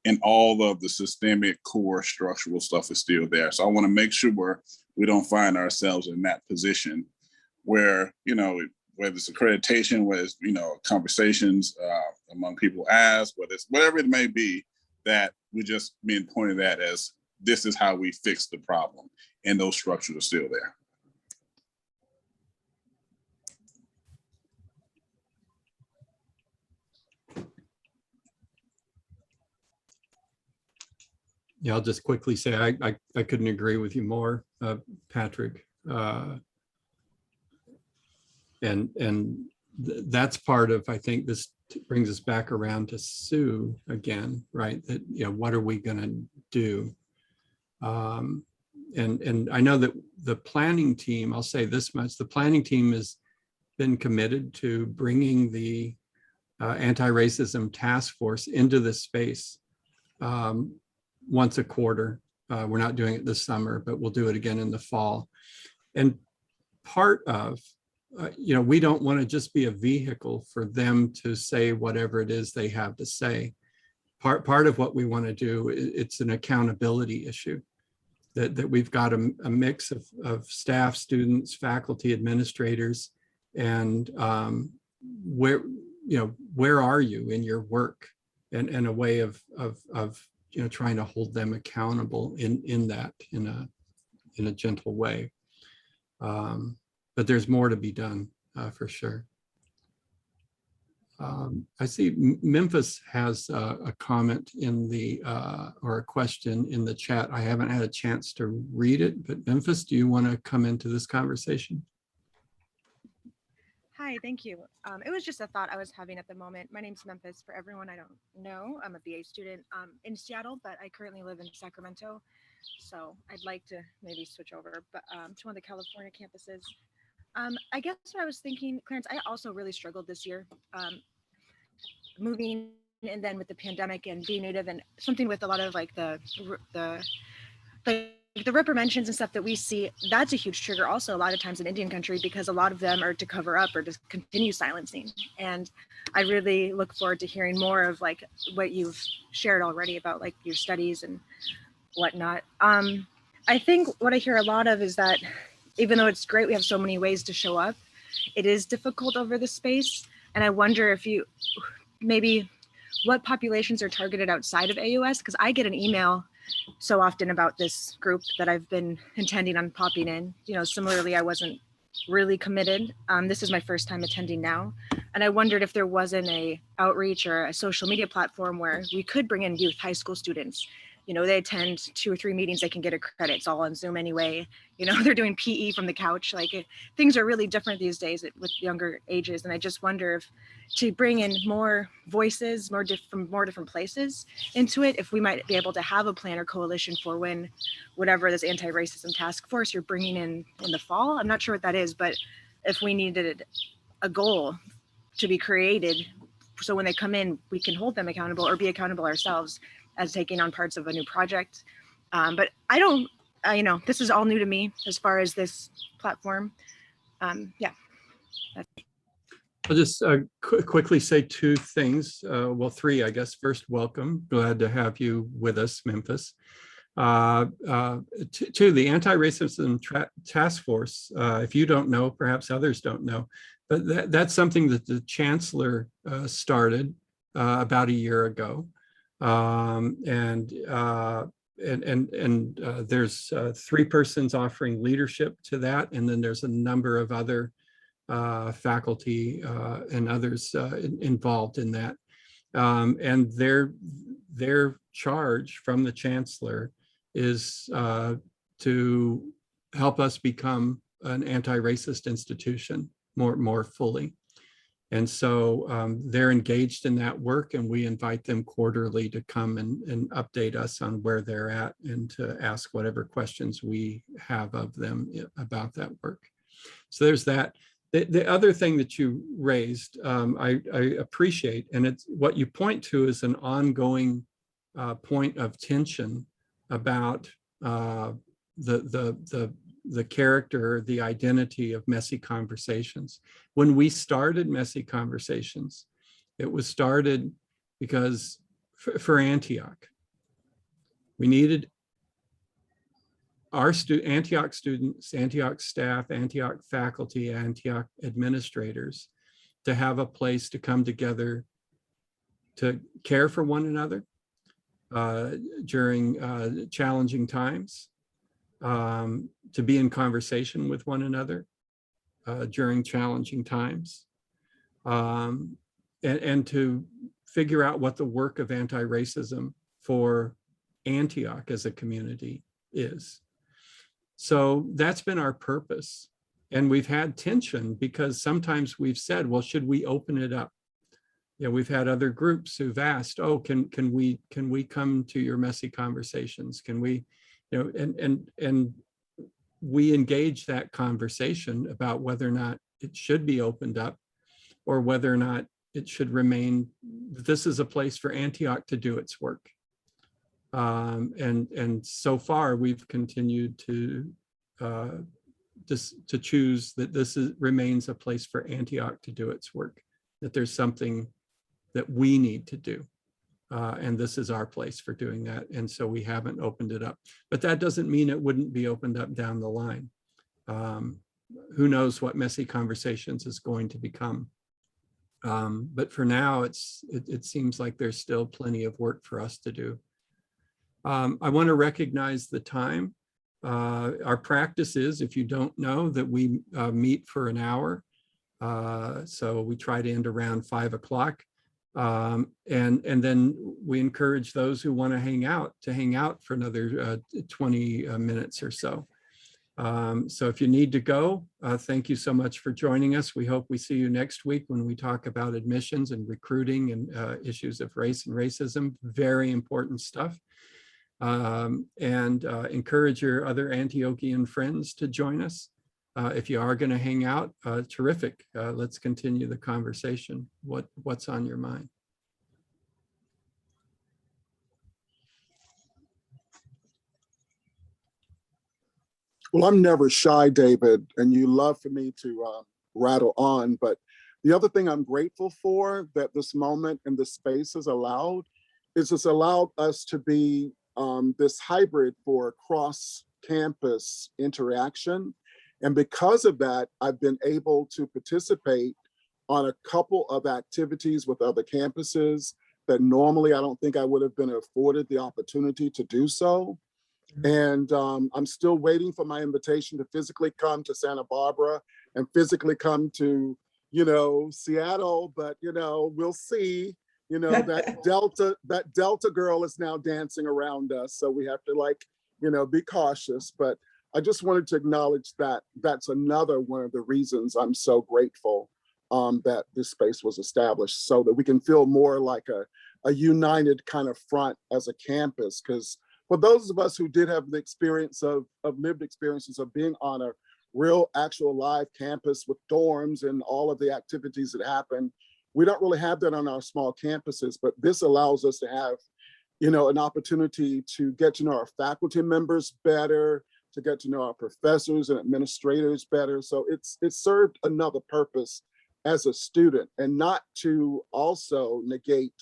And all of the systemic core structural stuff is still there. So I want to make sure we don't find ourselves in that position where, whether it's accreditation, whether it's, conversations among people ask, whether it's whatever it may be, that we're just being pointed at as this is how we fix the problem, and those structures are still there. Yeah, I'll just quickly say I couldn't agree with you more, Patrick. That's part of, I think this brings us back around to Sue again, right? That, what are we going to do? And I know that the planning team, I'll say this much, the planning team has been committed to bringing the anti-racism task force into this space once a quarter. We're not doing it this summer, but we'll do it again in the fall. And part of, we don't want to just be a vehicle for them to say whatever it is they have to say. Part of what we want to do, it's an accountability issue, that we've got a mix of staff, students, faculty, administrators, and where are you in your work, and a way of trying to hold them accountable in a gentle way. But there's more to be done for sure. I see Memphis has a comment in or a question in the chat. I haven't had a chance to read it, but Memphis, do you want to come into this conversation? Hi, thank you. It was just a thought I was having at the moment. My name's Memphis, for everyone I don't know. I'm a BA student in Seattle, but I currently live in Sacramento. So I'd like to maybe switch over to one of the California campuses. I guess what I was thinking, Clarence, I also really struggled this year moving, and then with the pandemic and being Native, and something with a lot of like the ripper mentions and stuff that we see. That's a huge trigger also a lot of times in Indian country, because a lot of them are to cover up or to continue silencing. And I really look forward to hearing more of like what you've shared already about like your studies and whatnot. I think what I hear a lot of is that even though it's great, we have so many ways to show up, it is difficult over the space. And I wonder if you, maybe what populations are targeted outside of AUS? Because I get an email so often about this group that I've been intending on popping in. Similarly, I wasn't really committed. This is my first time attending now. And I wondered if there wasn't a outreach or a social media platform where we could bring in youth, high school students. They attend 2 or 3 meetings, they can get a credit. It's all on Zoom anyway. They're doing PE from the couch. Things are really different these days with younger ages. And I just wonder if to bring in more voices, from more different places into it, if we might be able to have a plan or coalition for when, whatever this anti-racism task force you're bringing in the fall. I'm not sure what that is, but if we needed a goal to be created, so when they come in, we can hold them accountable or be accountable ourselves as taking on parts of a new project. But this is all new to me as far as this platform. Yeah. I'll just quickly say 2 things. Well, 3, I guess. First, welcome. Glad to have you with us, Memphis. 2, the Anti-Racism Task Force, if you don't know, perhaps others don't know, but that's something that the Chancellor started about a year ago. There's 3 persons offering leadership to that, and then there's a number of other faculty and others involved in that. And their charge from the chancellor is to help us become an anti-racist institution more fully. And so they're engaged in that work, and we invite them quarterly to come and update us on where they're at and to ask whatever questions we have of them about that work. So there's that. The other thing that you raised, I appreciate, and it's what you point to is an ongoing point of tension about the character, the identity of Messy Conversations. When we started Messy Conversations, it was started because for Antioch, we needed our Antioch students, Antioch staff, Antioch faculty, Antioch administrators to have a place to come together to care for one another during challenging times, to be in conversation with one another during challenging times, and to figure out what the work of anti-racism for Antioch as a community is. So that's been our purpose. And we've had tension because sometimes we've said, well, should we open it up? You know, we've had other groups who've asked, oh, can we come to your Messy Conversations? Can we, you know, and we engage that conversation about whether or not it should be opened up or whether or not it should remain, this is a place for Antioch to do its work. And so far we've continued to choose that this remains a place for Antioch to do its work, that there's something that we need to do. And this is our place for doing that. And so we haven't opened it up, but that doesn't mean it wouldn't be opened up down the line. Who knows what Messy Conversations is going to become. But for now, it seems like there's still plenty of work for us to do. I want to recognize the time. Our practice is, if you don't know, that we meet for an hour. So we try to end around 5 o'clock. And then we encourage those who want to hang out for another 20 minutes or so. So if you need to go, thank you so much for joining us. We hope we see you next week when we talk about admissions and recruiting and issues of race and racism. Very important stuff. And encourage your other Antiochian friends to join us. If you are going to hang out, terrific. Let's continue the conversation. What's on your mind? Well, I'm never shy, David, and you love for me to rattle on. But the other thing I'm grateful for that this moment and this space has allowed is it's allowed us to be this hybrid for cross-campus interaction. And because of that, I've been able to participate on a couple of activities with other campuses that normally I don't think I would have been afforded the opportunity to do so. And I'm still waiting for my invitation to physically come to Santa Barbara and physically come to, Seattle, but, we'll see. That Delta girl is now dancing around us. So we have to be cautious. But I just wanted to acknowledge that that's another one of the reasons I'm so grateful that this space was established, so that we can feel more like a united kind of front as a campus. Because for those of us who did have the experience of lived experiences of being on a real actual live campus with dorms and all of the activities that happen, we don't really have that on our small campuses. But this allows us to have, an opportunity to get to know our faculty members better, to get to know our professors and administrators better. So it's served another purpose as a student, and not to also negate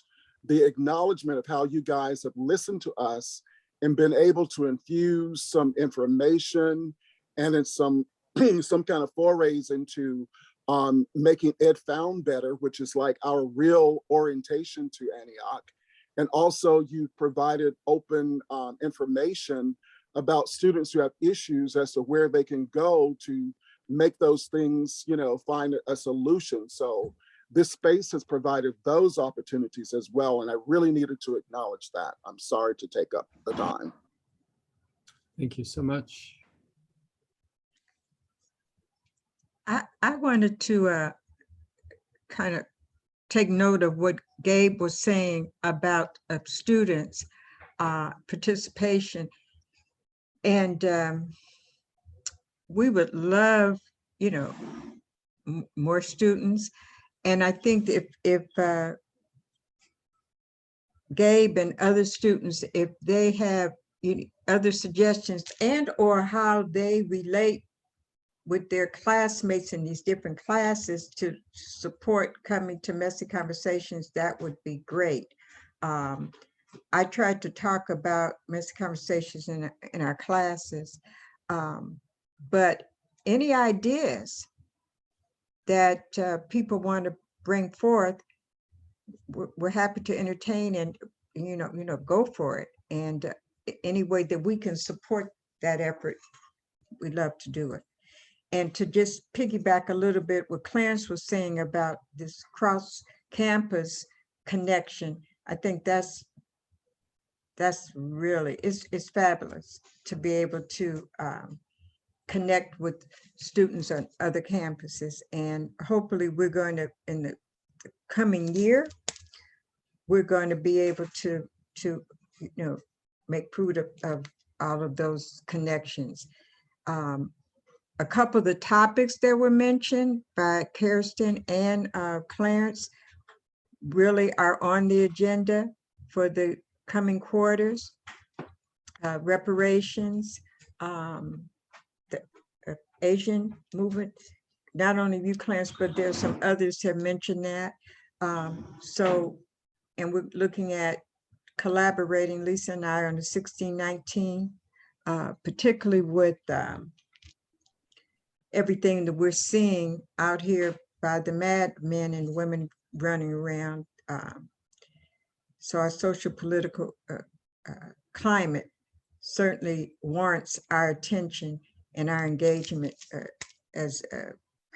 the acknowledgement of how you guys have listened to us and been able to infuse some information and in some kind of forays into making Ed Found better, which is like our real orientation to Antioch. And also you've provided open information about students who have issues as to where they can go to make those things, find a solution. So this space has provided those opportunities as well. And I really needed to acknowledge that. I'm sorry to take up the time. Thank you so much. I wanted to kind of take note of what Gabe was saying about students' participation. And we would love, you know, more students. And I think if Gabe and other students, if they have other suggestions and or how they relate with their classmates in these different classes to support coming to Messy Conversations, that would be great. I tried to talk about Messy Conversations in our classes, but any ideas that people want to bring forth, we're happy to entertain and go for it. And any way that we can support that effort, we'd love to do it. And to just piggyback a little bit what Clarence was saying about this cross-campus connection, I think that's really, it's fabulous to be able to connect with students on other campuses. And hopefully we're going to, in the coming year, we're going to be able to make fruit of all of those connections. A couple of the topics that were mentioned by Kirsten and Clarence really are on the agenda for the coming quarters. Reparations, the Asian movement, not only you, Clarence, but there's some others have mentioned that. And we're looking at collaborating, Lisa and I, on the 1619, particularly with everything that we're seeing out here by the mad men and women running around. So our social political climate certainly warrants our attention and our engagement as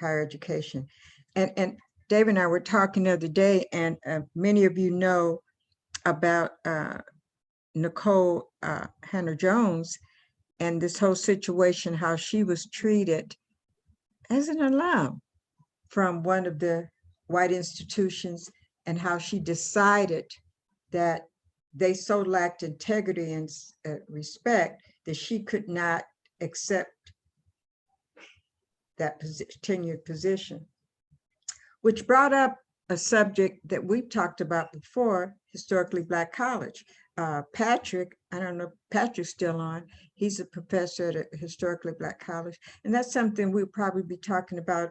higher education. And Dave and I were talking the other day, and many of you know about Nicole Hannah-Jones and this whole situation, how she was treated as an alum from one of the white institutions, and how she decided that they so lacked integrity and respect that she could not accept that tenured position, which brought up a subject that we've talked about before, historically Black college. Patrick, I don't know if Patrick's still on, he's a professor at a historically Black college. And that's something we'll probably be talking about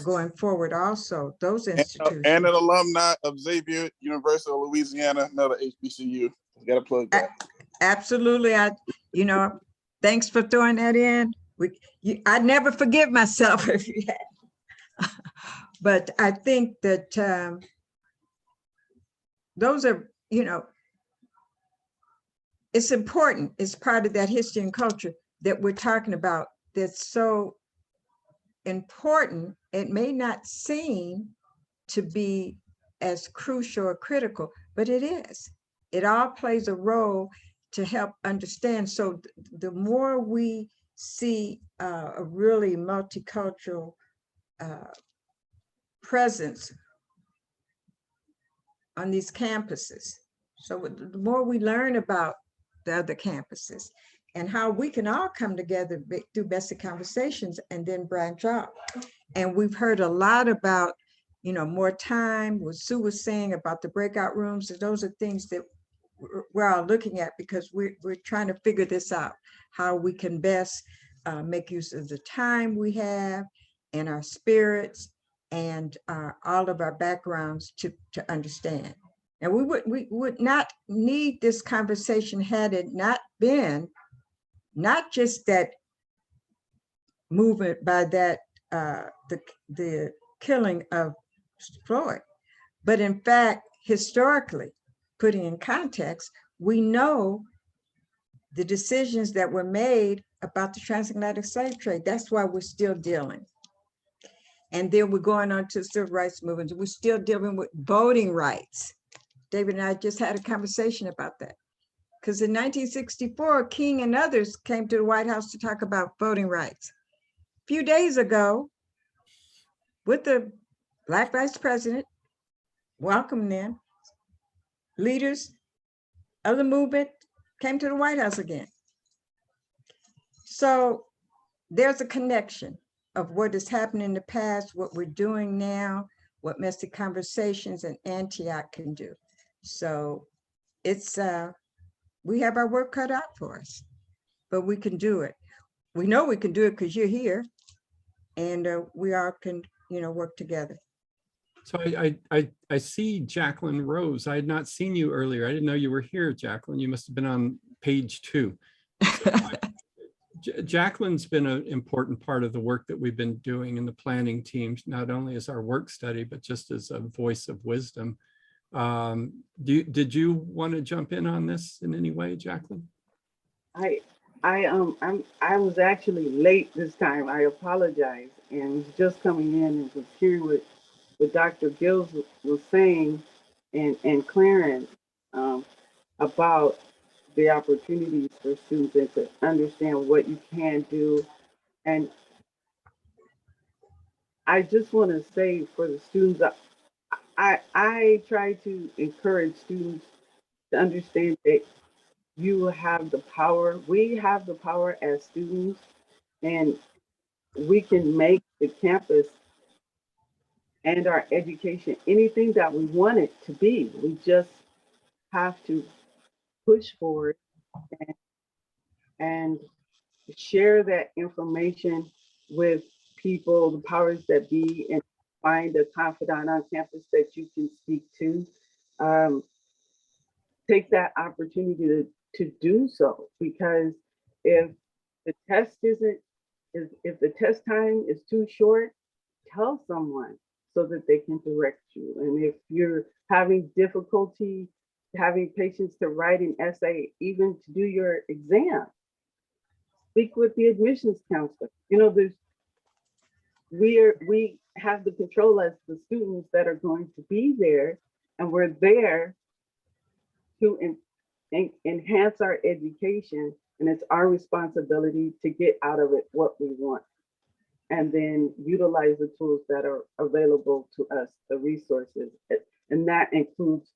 going forward also, those institutions. And an alumni of Xavier University of Louisiana, another HBCU. Got to plug that. Absolutely. Thanks for throwing that in. I'd never forgive myself if you had. But I think that those are, it's important. It's part of that history and culture that we're talking about that's so important. It may not seem to be as crucial or critical, but it is. It all plays a role to help understand. So the more we see a really multicultural presence on these campuses, so the more we learn about the other campuses and how we can all come together through Messy Conversations and then branch out. And we've heard a lot about, more time, what Sue was saying about the breakout rooms. And those are things that we're all looking at because we're trying to figure this out, how we can best make use of the time we have and our spirits and all of our backgrounds to understand. And we would not need this conversation had it not been, not just that movement by that, the killing of Floyd, but in fact, historically, putting in context, we know the decisions that were made about the transatlantic slave trade. That's why we're still dealing. And then we're going on to civil rights movements. We're still dealing with voting rights. David and I just had a conversation about that. Because in 1964, King and others came to the White House to talk about voting rights. A few days ago, with the Black Vice President, welcome them, leaders of the movement came to the White House again. So there's a connection of what has happened in the past, what we're doing now, what Messy Conversations and Antioch can do. So it's, we have our work cut out for us, but we can do it. We know we can do it because you're here, and we all can, work together. So I see Jacqueline Rose. I had not seen you earlier. I didn't know you were here, Jacqueline. You must have been on page 2. So Jacqueline's been an important part of the work that we've been doing in the planning teams, not only as our work study, but just as a voice of wisdom. Did you want to jump in on this in any way, Jacqueline? I was actually late this time. I apologize, and was just coming in and was hearing what Dr. Gills was saying, and Clarence about the opportunities for students and to understand what you can do. And I just want to say for the students, I try to encourage students to understand that you have the power. We have the power as students, and we can make the campus and our education anything that we want it to be. We just have to push forward and share that information with people, the powers that be, and find a confidant on campus that you can speak to. Take that opportunity to do so, because if the test if the test time is too short, tell someone so that they can direct you. And if you're having difficulty having patience to write an essay, even to do your exam, speak with the admissions counselor. We have the control as the students that are going to be there, and we're there to enhance our education, and it's our responsibility to get out of it what we want, and then utilize the tools that are available to us, the resources, and that includes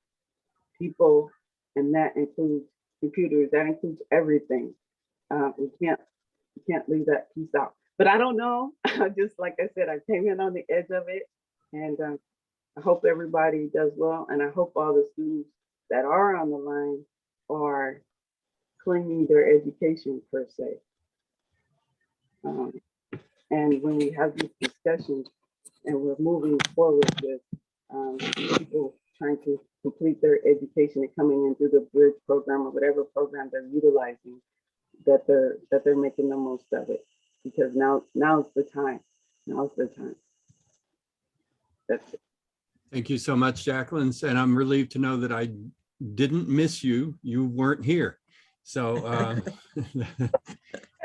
people, and that includes computers, that includes everything. We can't leave that piece out. But I don't know. Just like I said, I came in on the edge of it, and I hope everybody does well, and I hope all the students that are on the line are claiming their education per se. And when we have these discussions and we're moving forward with people trying to complete their education and coming in through the bridge program or whatever program they're utilizing, that they're making the most of it, because now's the time. Now's the time. That's it. Thank you so much, Jacqueline. And I'm relieved to know that I didn't miss you. You weren't here. So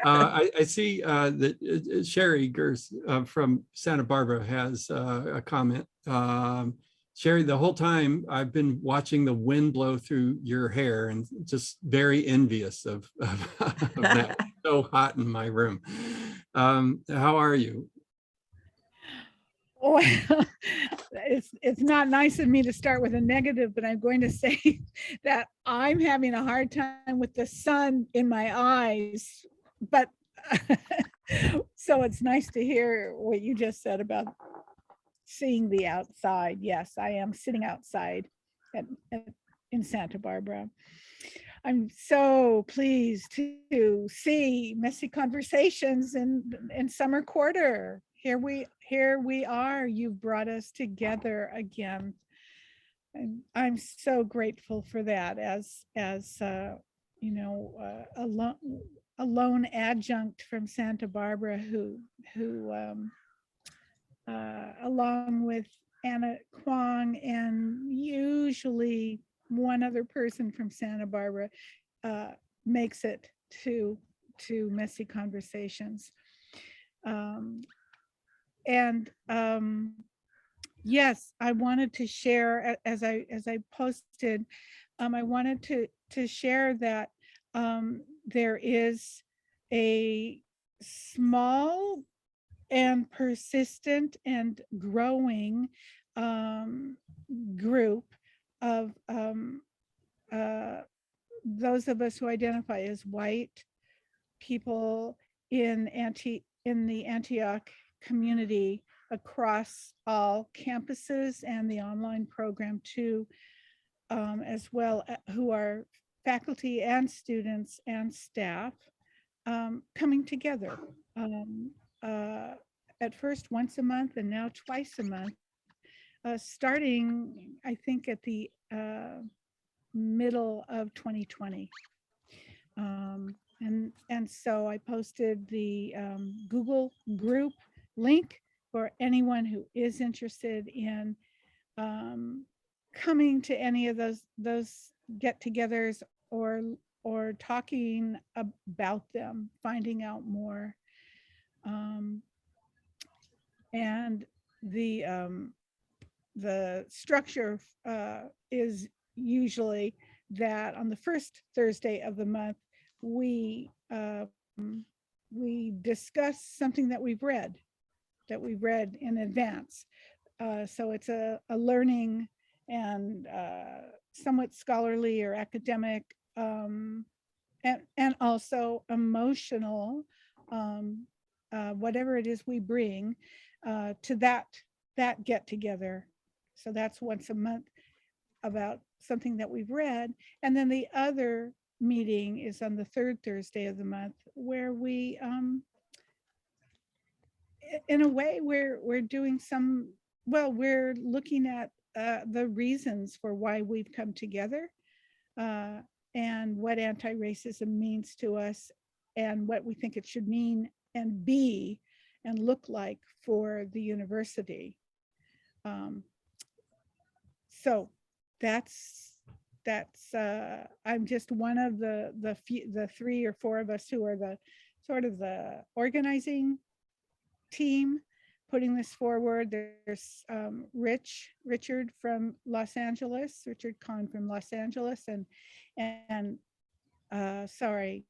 I see that Sherry Gers from Santa Barbara has a comment. Sherry, the whole time I've been watching the wind blow through your hair and just very envious of that. It's so hot in my room. How are you? Well, it's not nice of me to start with a negative, but I'm going to say that I'm having a hard time with the sun in my eyes. But so it's nice to hear what you just said about seeing the outside. Yes, I am sitting outside in Santa Barbara. I'm so pleased to see Messy Conversations in summer quarter. Here we are. You've brought us together again. And I'm so grateful for that as you know, a lone adjunct from Santa Barbara who along with Anna Kwong and usually one other person from Santa Barbara makes it to Messy Conversations. And yes, I wanted to share as I posted, I wanted to share that there is a small and persistent and growing group of those of us who identify as white people in the Antioch community across all campuses and the online program too, as well, who are faculty and students and staff coming together. At first once a month and now twice a month, starting I think at the middle of 2020. And so I posted the Google group link for anyone who is interested in coming to any of those get-togethers or talking about them, finding out more. And the structure is usually that on the first Thursday of the month, we discuss something that we've read in advance. So it's a learning and somewhat scholarly or academic and also emotional, whatever it is we bring to that get together. So that's once a month about something that we've read. And then the other meeting is on the third Thursday of the month, where we, in a way, we're doing some, well, we're looking at the reasons for why we've come together and what anti-racism means to us and what we think it should mean and be and look like for the university. So that's I'm just one of the 3 or 4 of us who are the sort of the organizing team putting this forward. There's Richard from Los Angeles, Richard Kahn from Los Angeles, and sorry,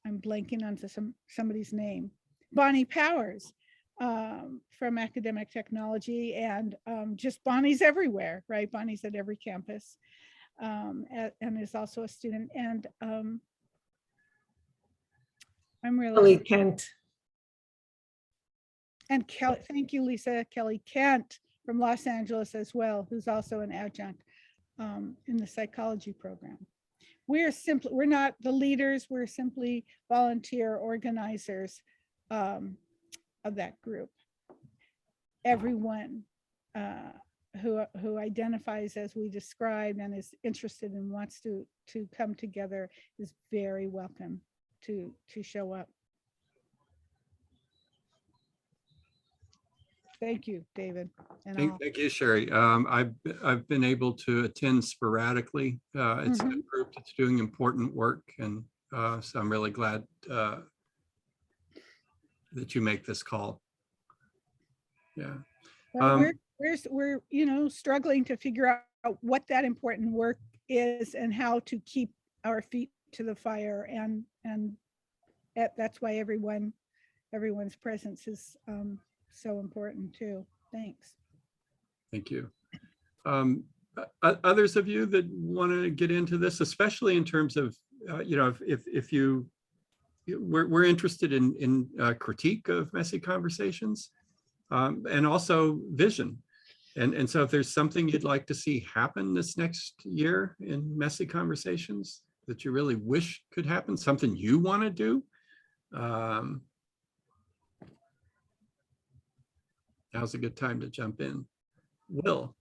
I'm blanking on somebody's name. Bonnie Powers from Academic Technology, and just Bonnie's everywhere, right? Bonnie's at every campus and is also a student. And I'm really Kent. And Kelly, thank you, Lisa. Kelly Kent from Los Angeles as well, who's also an adjunct in the psychology program. We're not the leaders, we're simply volunteer organizers of that group. Everyone who identifies as we described and is interested and wants to come together is very welcome to show up. Thank you, David. And Thank you, Sherry. I've been able to attend sporadically. It's a group that's doing important work, and so I'm really glad that you make this call. Yeah. Well, we're struggling to figure out what that important work is and how to keep our feet to the fire, and that's why everyone's presence is so important too. Thanks. Thank you. Others of you that want to get into this, especially in terms of, if we're interested in critique of messy conversations and also vision. And so if there's something you'd like to see happen this next year in messy conversations that you really wish could happen, something you want to do, now's a good time to jump in. Will.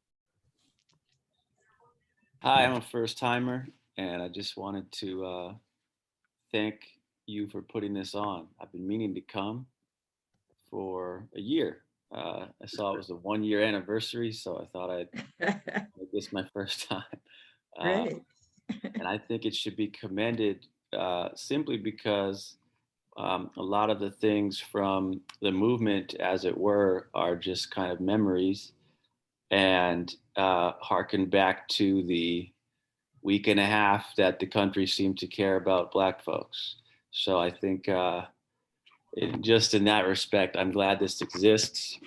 Hi, I'm a first timer, and I just wanted to thank you for putting this on. I've been meaning to come for a year. I saw it was a 1-year anniversary, so I thought I'd make this my first time. Great. And I think it should be commended simply because a lot of the things from the movement, as it were, are just kind of memories and harken back to the week and a half that the country seemed to care about Black folks. So I think just in that respect, I'm glad this exists.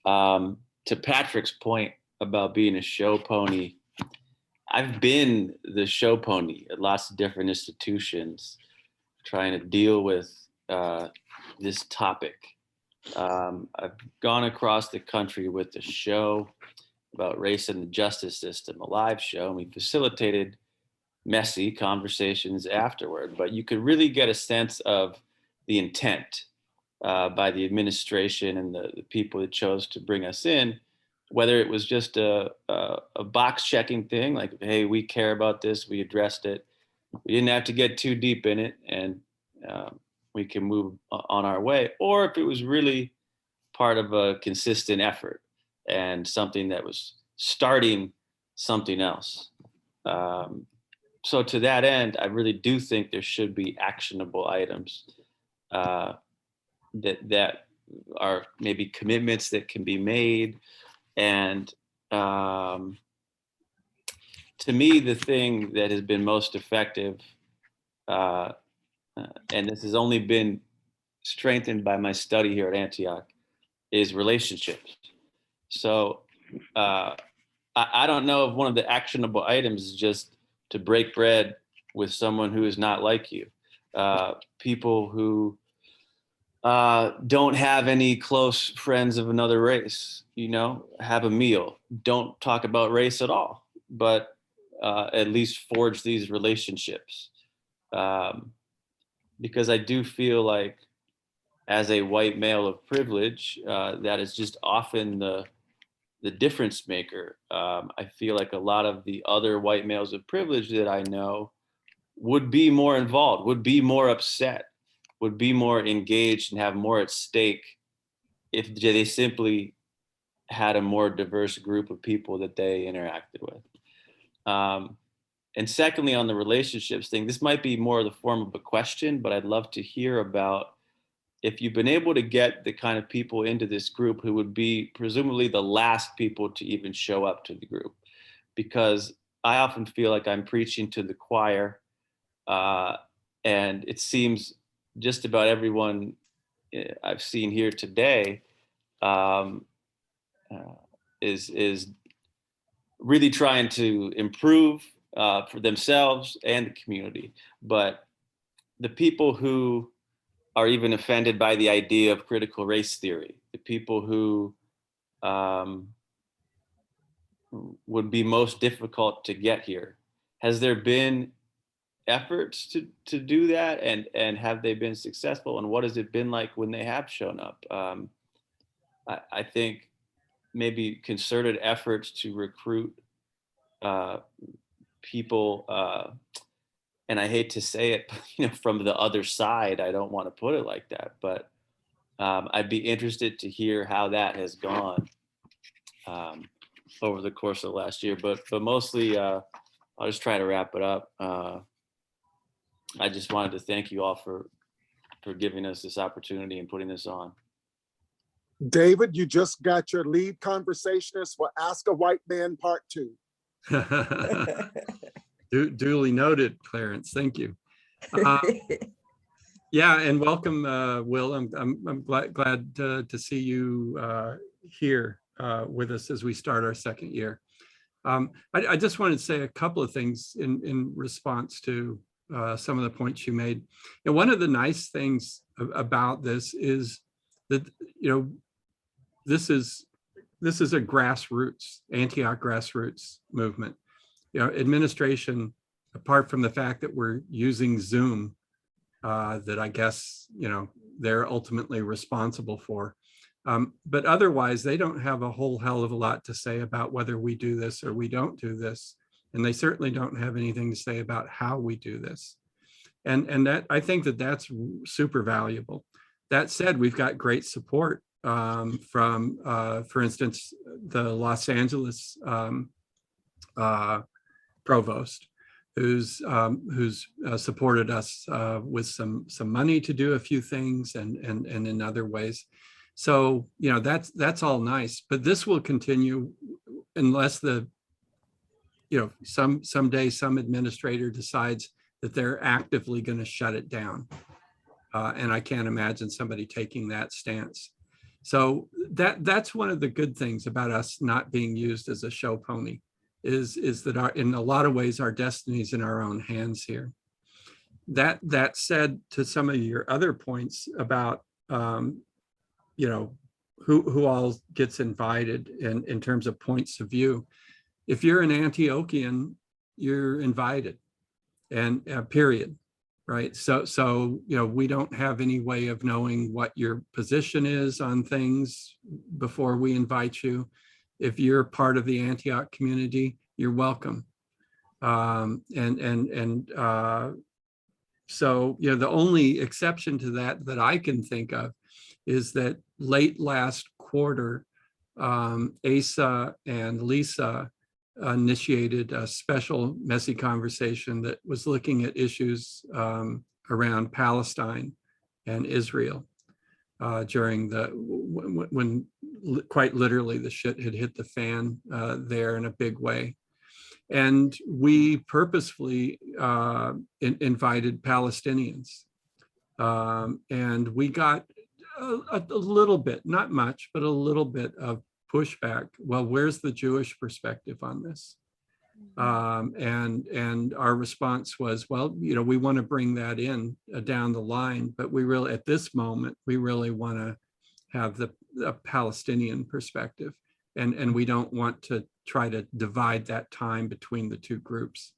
To Patrick's point about being a show pony, I've been the show pony at lots of different institutions trying to deal with this topic. I've gone across the country with a show about race and the justice system, a live show, and we facilitated messy conversations afterward. But you could really get a sense of the intent by the administration and the people that chose to bring us in, whether it was just a box checking thing, like, hey, we care about this, we addressed it. We didn't have to get too deep in it, and we can move on our way. Or if it was really part of a consistent effort and something that was starting something else. So to that end, I really do think there should be actionable items that are maybe commitments that can be made. And to me, the thing that has been most effective, and this has only been strengthened by my study here at Antioch, is relationships. So I don't know if one of the actionable items is just to break bread with someone who is not like you. People who don't have any close friends of another race, have a meal. Don't talk about race at all, but at least forge these relationships. Because I do feel like, as a white male of privilege, that is just often the difference maker. I feel like a lot of the other white males of privilege that I know would be more involved, would be more upset, would be more engaged and have more at stake if they simply had a more diverse group of people that they interacted with. And secondly, on the relationships thing, this might be more the form of a question, but I'd love to hear about if you've been able to get the kind of people into this group who would be presumably the last people to even show up to the group. Because I often feel like I'm preaching to the choir, and it seems just about everyone I've seen here today is really trying to improve for themselves and the community. But the people who are even offended by the idea of critical race theory, the people who would be most difficult to get here, has there been efforts to do that, and have they been successful, and what has it been like when they have shown up? I think maybe concerted efforts to recruit people, and I hate to say it, from the other side, I don't want to put it like that, but I'd be interested to hear how that has gone over the course of the last year. But mostly, I'll just try to wrap it up. I just wanted to thank you all for giving us this opportunity and putting this on. David, you just got your lead conversationist for Ask a White Man Part 2. Duly noted, Clarence. Thank you. Yeah, and welcome, Will. I'm glad to see you here with us as we start our second year. I just wanted to say a couple of things in response to some of the points you made. And one of the nice things about this is that this is a grassroots, Antioch grassroots movement. Administration, apart from the fact that we're using Zoom, that I guess they're ultimately responsible for, but otherwise they don't have a whole hell of a lot to say about whether we do this or we don't do this, and they certainly don't have anything to say about how we do this, and that I think that's super valuable. That said, we've got great support from, for instance, the Los Angeles provost, who's supported us with some money to do a few things and in other ways. So, you know, that's all nice, but this will continue unless someday some administrator decides that they're actively going to shut it down. And I can't imagine somebody taking that stance. So that's one of the good things about us not being used as a show pony is that in a lot of ways, our destiny is in our own hands here. That said, to some of your other points about, who all gets invited in terms of points of view. If you're an Antiochian, you're invited, and period, right? So we don't have any way of knowing what your position is on things before we invite you. If you're part of the Antioch community, you're welcome. So the only exception to that I can think of is that late last quarter, Asa and Lisa initiated a special messy conversation that was looking at issues around Palestine and Israel during when quite literally the shit had hit the fan there in a big way. And we purposefully invited Palestinians. And we got a little bit, not much, but a little bit of pushback. Well, where's the Jewish perspective on this? And our response was, well, we want to bring that in down the line, but we really, at this moment, we really want to have the Palestinian perspective. And we don't want to try to divide that time between the two groups.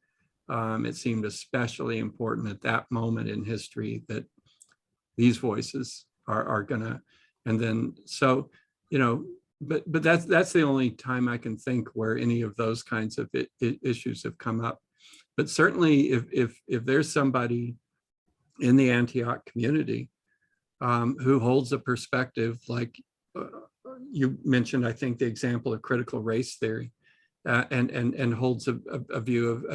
It seemed especially important at that moment in history that these voices are gonna, and then so, but that's the only time I can think where any of those kinds of issues have come up. But certainly if there's somebody in the Antioch community who holds a perspective like you mentioned, I think the example of critical race theory, and holds a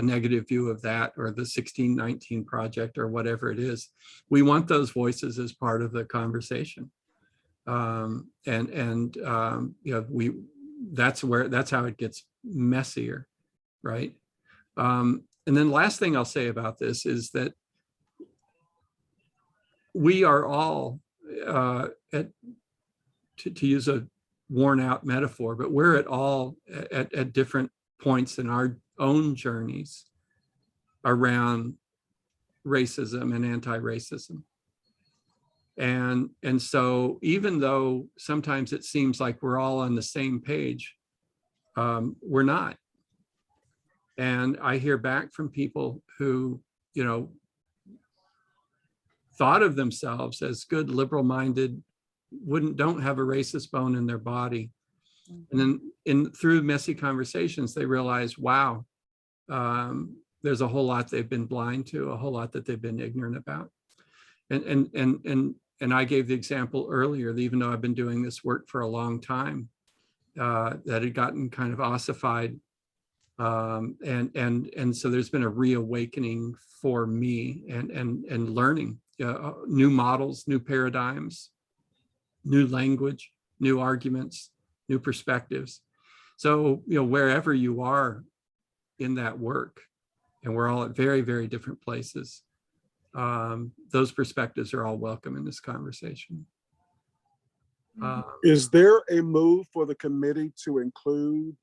negative view of that, or the 1619 project, or whatever it is, we want those voices as part of the conversation. That's how it gets messier, right? And then last thing I'll say about this is that we are all, to use a worn out metaphor, but we're all at different points in our own journeys around racism and anti-racism. And so even though sometimes it seems like we're all on the same page, we're not. And I hear back from people who, thought of themselves as good, liberal-minded, don't have a racist bone in their body. And then through messy conversations, they realize, wow, there's a whole lot they've been blind to, a whole lot that they've been ignorant about. And I gave the example earlier that even though I've been doing this work for a long time, that had gotten kind of ossified. And so there's been a reawakening for me and learning new models, new paradigms, new language, new arguments, new perspectives. So, wherever you are in that work, and we're all at very, very different places, those perspectives are all welcome in this conversation. Is there a move for the committee to include,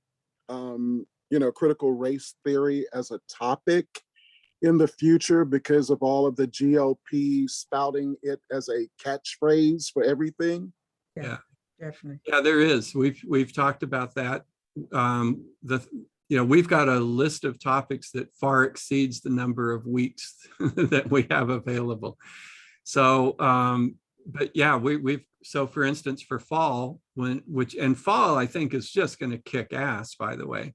critical race theory as a topic in the future because of all of the GOP spouting it as a catchphrase for everything? Yeah, definitely. Yeah, there is. We've talked about that. We've got a list of topics that far exceeds the number of weeks that we have available. So, but yeah, so for instance, for fall, fall, I think is just going to kick ass, by the way,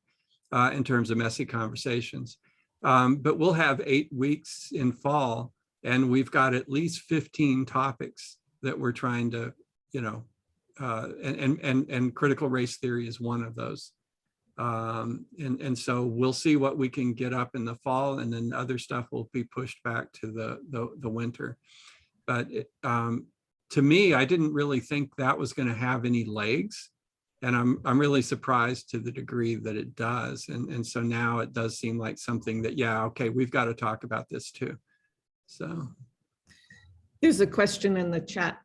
in terms of messy conversations. But we'll have 8 weeks in fall, and we've got at least 15 topics that we're trying to, and critical race theory is one of those. And so we'll see what we can get up in the fall, and then other stuff will be pushed back to the winter. But to me, I didn't really think that was going to have any legs. And I'm really surprised to the degree that it does. And so now it does seem like something that, yeah, okay, we've got to talk about this too. So There's a question in the chat,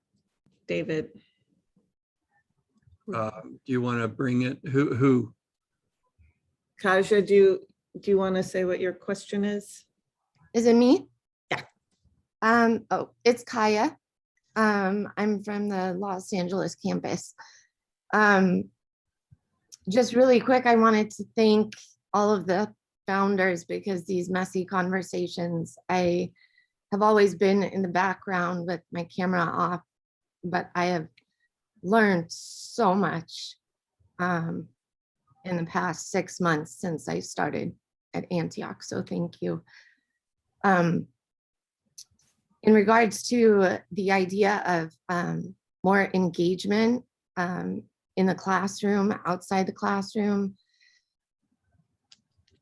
David. do you want to bring it? Who? Kaja, do you want to say what your question is? Is it me? Yeah. Oh, it's Kaya. I'm from the Los Angeles campus. Just really quick, I wanted to thank all of the founders, because these messy conversations, I have always been in the background with my camera off, but I have learned so much in the past 6 months since I started at Antioch. So thank you. In regards to the idea of more engagement in the classroom, outside the classroom,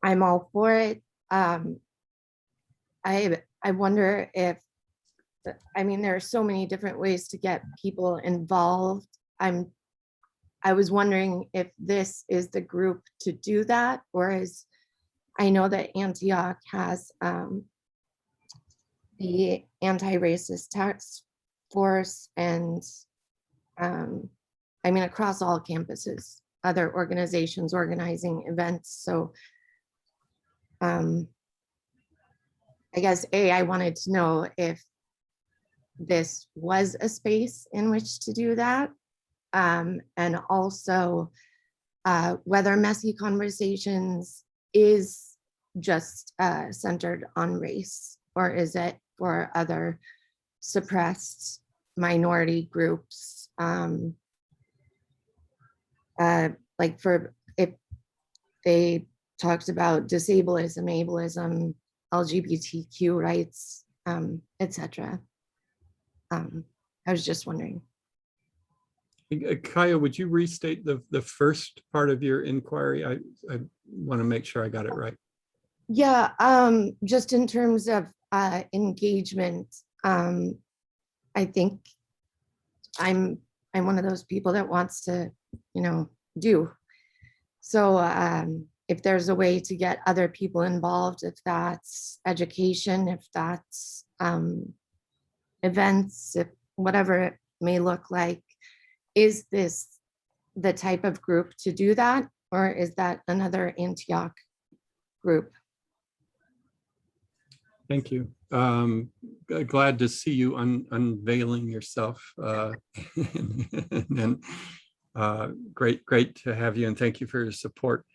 I'm all for it. I wonder if, I mean, there are so many different ways to get people involved. I was wondering if this is the group to do that, or is, I know that Antioch has the anti-racist task force, and I mean, across all campuses, other organizations organizing events. So I guess, I wanted to know if this was a space in which to do that. And also whether Messy Conversations is just centered on race, or is it for other suppressed minority groups? Like for, if they talked about disableism, ableism, LGBTQ rights, etc. I was just wondering. Kaya, would you restate the first part of your inquiry? I want to make sure I got it right. Yeah, just in terms of engagement, I think I'm one of those people that wants to, do. So if there's a way to get other people involved, if that's education, if that's events, if whatever it may look like, is this the type of group to do that, or is that another Antioch group? Thank you. Glad to see you unveiling yourself. And great to have you, and thank you for your support.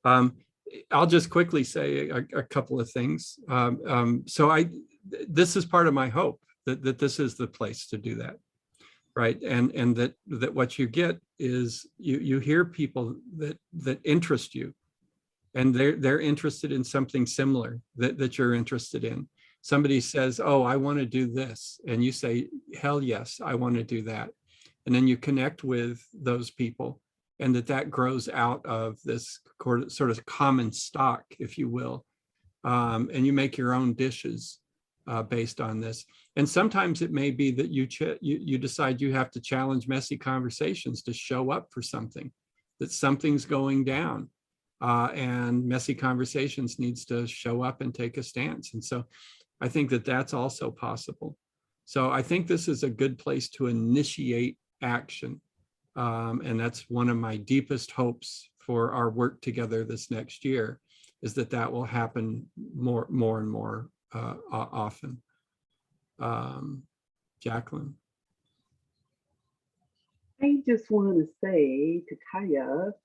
I'll just quickly say a couple of things. So this is part of my hope that this is the place to do that, right? And that what you get is you hear people that interest you, and they're interested in something similar that you're interested in. Somebody says, oh, I want to do this. And you say, hell yes, I want to do that. And then you connect with those people, and that grows out of this sort of common stock, if you will. And you make your own dishes based on this. And sometimes it may be that you decide you have to challenge Messy Conversations to show up for something, that something's going down. And Messy Conversations needs to show up and take a stance. And so I think that's also possible. So I think this is a good place to initiate action. And that's one of my deepest hopes for our work together this next year, is that will happen more and more often. Jacqueline. I just want to say to Kaya,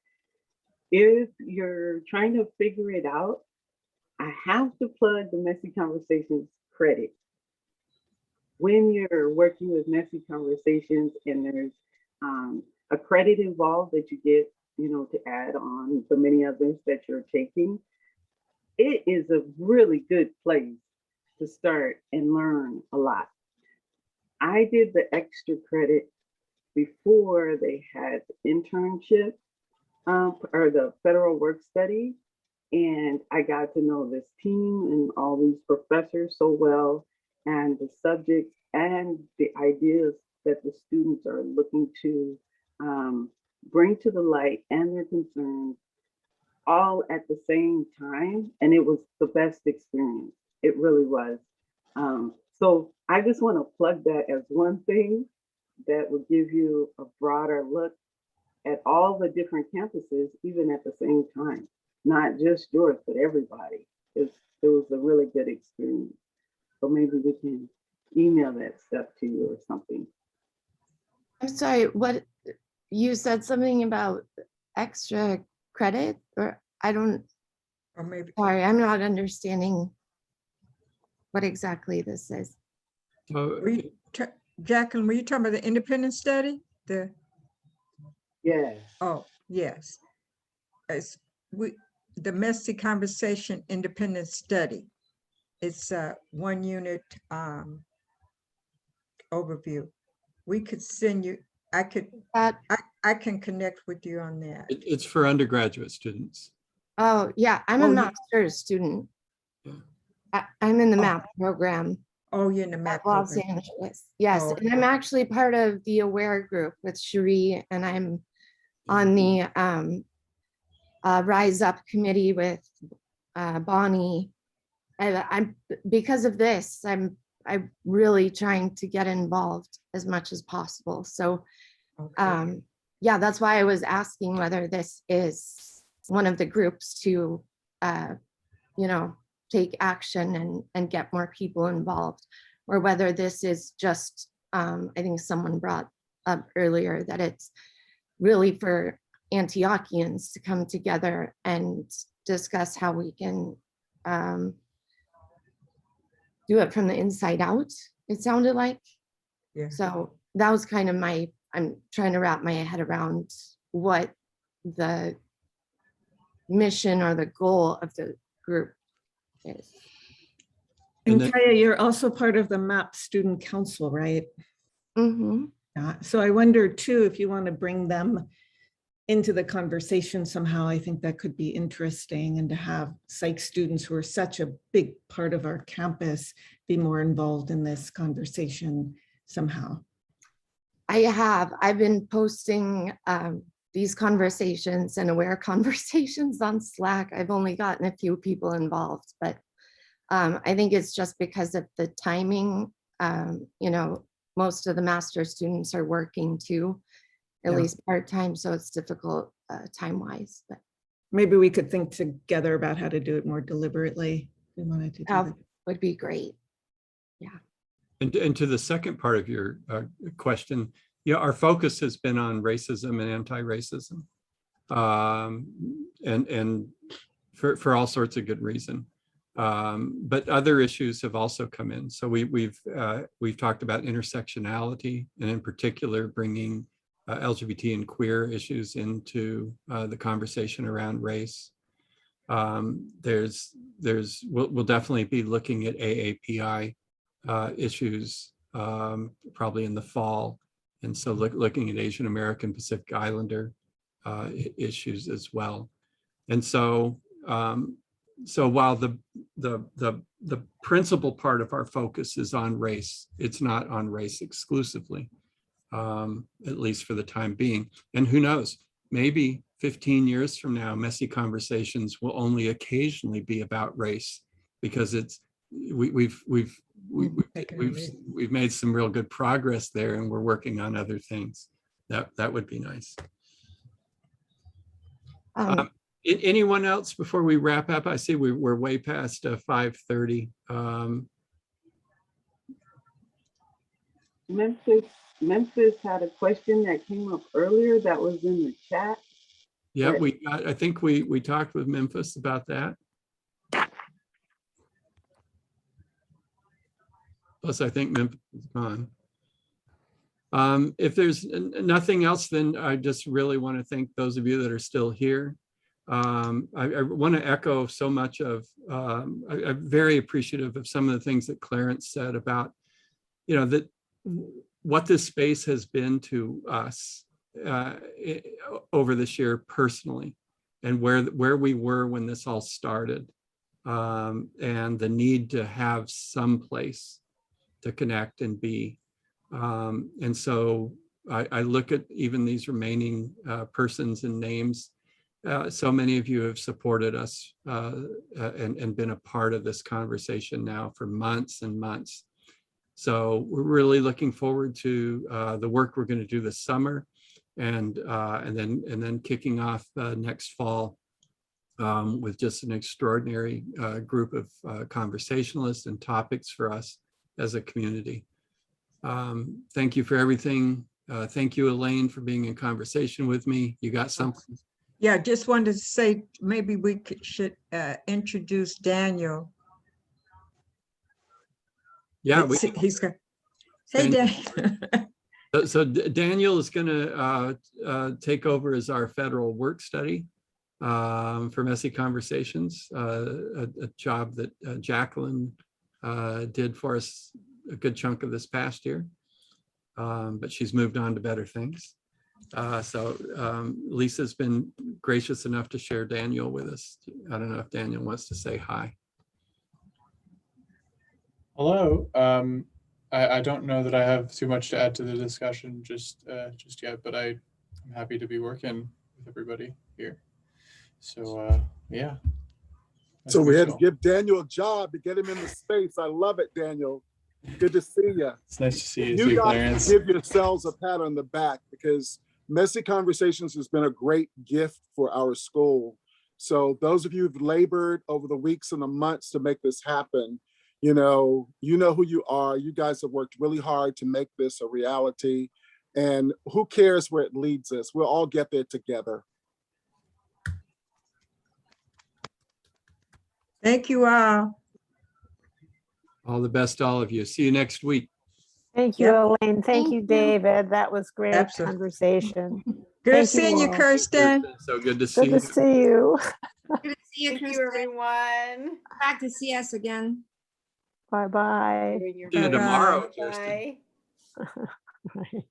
if you're trying to figure it out, I have to plug the Messy Conversations credit. When you're working with Messy Conversations and there's a credit involved that you get, to add on the many others that you're taking, it is a really good place to start and learn a lot. I did the extra credit before they had internship. or the federal work study. And I got to know this team and all these professors so well, and the subjects and the ideas that the students are looking to bring to the light and their concerns all at the same time. And it was the best experience. It really was. So I just want to plug that as one thing that will give you a broader look at all the different campuses, even at the same time, not just yours, but everybody. It was a really good experience. So maybe we can email that stuff to you or something. I'm sorry, what, you said something about extra credit, or I don't, Or maybe, sorry, I'm not understanding what exactly this is. So Jacqueline, were you talking about the independent study? Yeah. Oh, yes. The Messy Conversation Independent Study. It's a 1 unit overview. We could send you, I can connect with you on that. it's for undergraduate students. Oh, yeah, I'm a Oh, master's student. Yeah. I'm in the MAP program. Oh, you're in the MAP Los program. Angeles. Yes, Oh, and I'm actually part of the AWARE group with Cherie, and I'm on the Rise Up committee with Bonnie. I'm because of this, I'm really trying to get involved as much as possible. So okay. yeah, that's why I was asking whether this is one of the groups to you know, take action and get more people involved, or whether this is just I think someone brought up earlier that it's really for Antiochians to come together and discuss how we can do it from the inside out, it sounded like. Yeah. So that was kind of I'm trying to wrap my head around what the mission or the goal of the group is. And then- Thayer, you're also part of the MAP Student Council, right? Mm-hmm. So I wonder too, if you want to bring them into the conversation somehow, I think that could be interesting, and to have psych students who are such a big part of our campus be more involved in this conversation somehow. I've been posting these conversations and AWARE conversations on Slack. I've only gotten a few people involved, but I think it's just because of the timing. You know, most of the master students are working too, at least part-time, so it's difficult time-wise. But maybe we could think together about how to do it more deliberately. We wanted to do that that. would be great. Yeah. And to the second part of your question, yeah, our focus has been on racism and anti-racism, and for all sorts of good reason. But other issues have also come in. So we've talked about intersectionality, and in particular bringing LGBT and queer issues into the conversation around race. We'll definitely be looking at AAPI issues probably in the fall, and so looking at Asian American Pacific Islander issues as well. And so so while the principal part of our focus is on race, it's not on race exclusively, at least for the time being. And who knows, maybe 15 years from now, Messy Conversations will only occasionally be about race, because we've made some real good progress there, and we're working on other things. That would be nice. Anyone else before we wrap up? I see we're way past 5:30. Memphis had a question that came up earlier that was in the chat. Yeah, I think we talked with Memphis about that. Plus, I think Memphis is gone. If there's nothing else, then I just really want to thank those of you that are still here. I want to echo so much of, I'm very appreciative of some of the things that Clarence said about, that what this space has been to us over this year personally, and where we were when this all started, and the need to have some place to connect and be. And so I look at even these remaining persons and names. So many of you have supported us and been a part of this conversation now for months and months. So we're really looking forward to the work we're going to do this summer, and then kicking off next fall with just an extraordinary group of conversationalists and topics for us as a community. Thank you for everything. Thank you, Elaine, for being in conversation with me. You got something? Yeah, just wanted to say maybe we should introduce Daniel. Yeah, he's got. Hey, Daniel. So Daniel is going to take over as our federal work study for Messy Conversations, a job that Jacqueline did for us a good chunk of this past year, but she's moved on to better things. So Lisa's been gracious enough to share Daniel with us. I don't know if Daniel wants to say hi. Hello. I don't know that I have too much to add to the discussion just yet, but I'm happy to be working with everybody here. So yeah. So we had to give Daniel a job to get him in the space. I love it, Daniel. Good to see you. It's nice to see you, You guys Clarence. give yourselves a pat on the back, because Messy Conversations has been a great gift for our school. So those of you who've labored over the weeks and the months to make this happen, you know who you are. You guys have worked really hard to make this a reality, and who cares where it leads us? We'll all get there together. Thank you all. All the best to all of you. See you next week. Thank you, Elaine. Thank you, David. That was great Absolutely. conversation. Good Thank seeing you, all. Kirsten. So good to see Good you. to see you. Good to see you, Thank you, Kristen. everyone. Back to see us again. Bye-bye. See you tomorrow, Kirsten. Bye. Bye.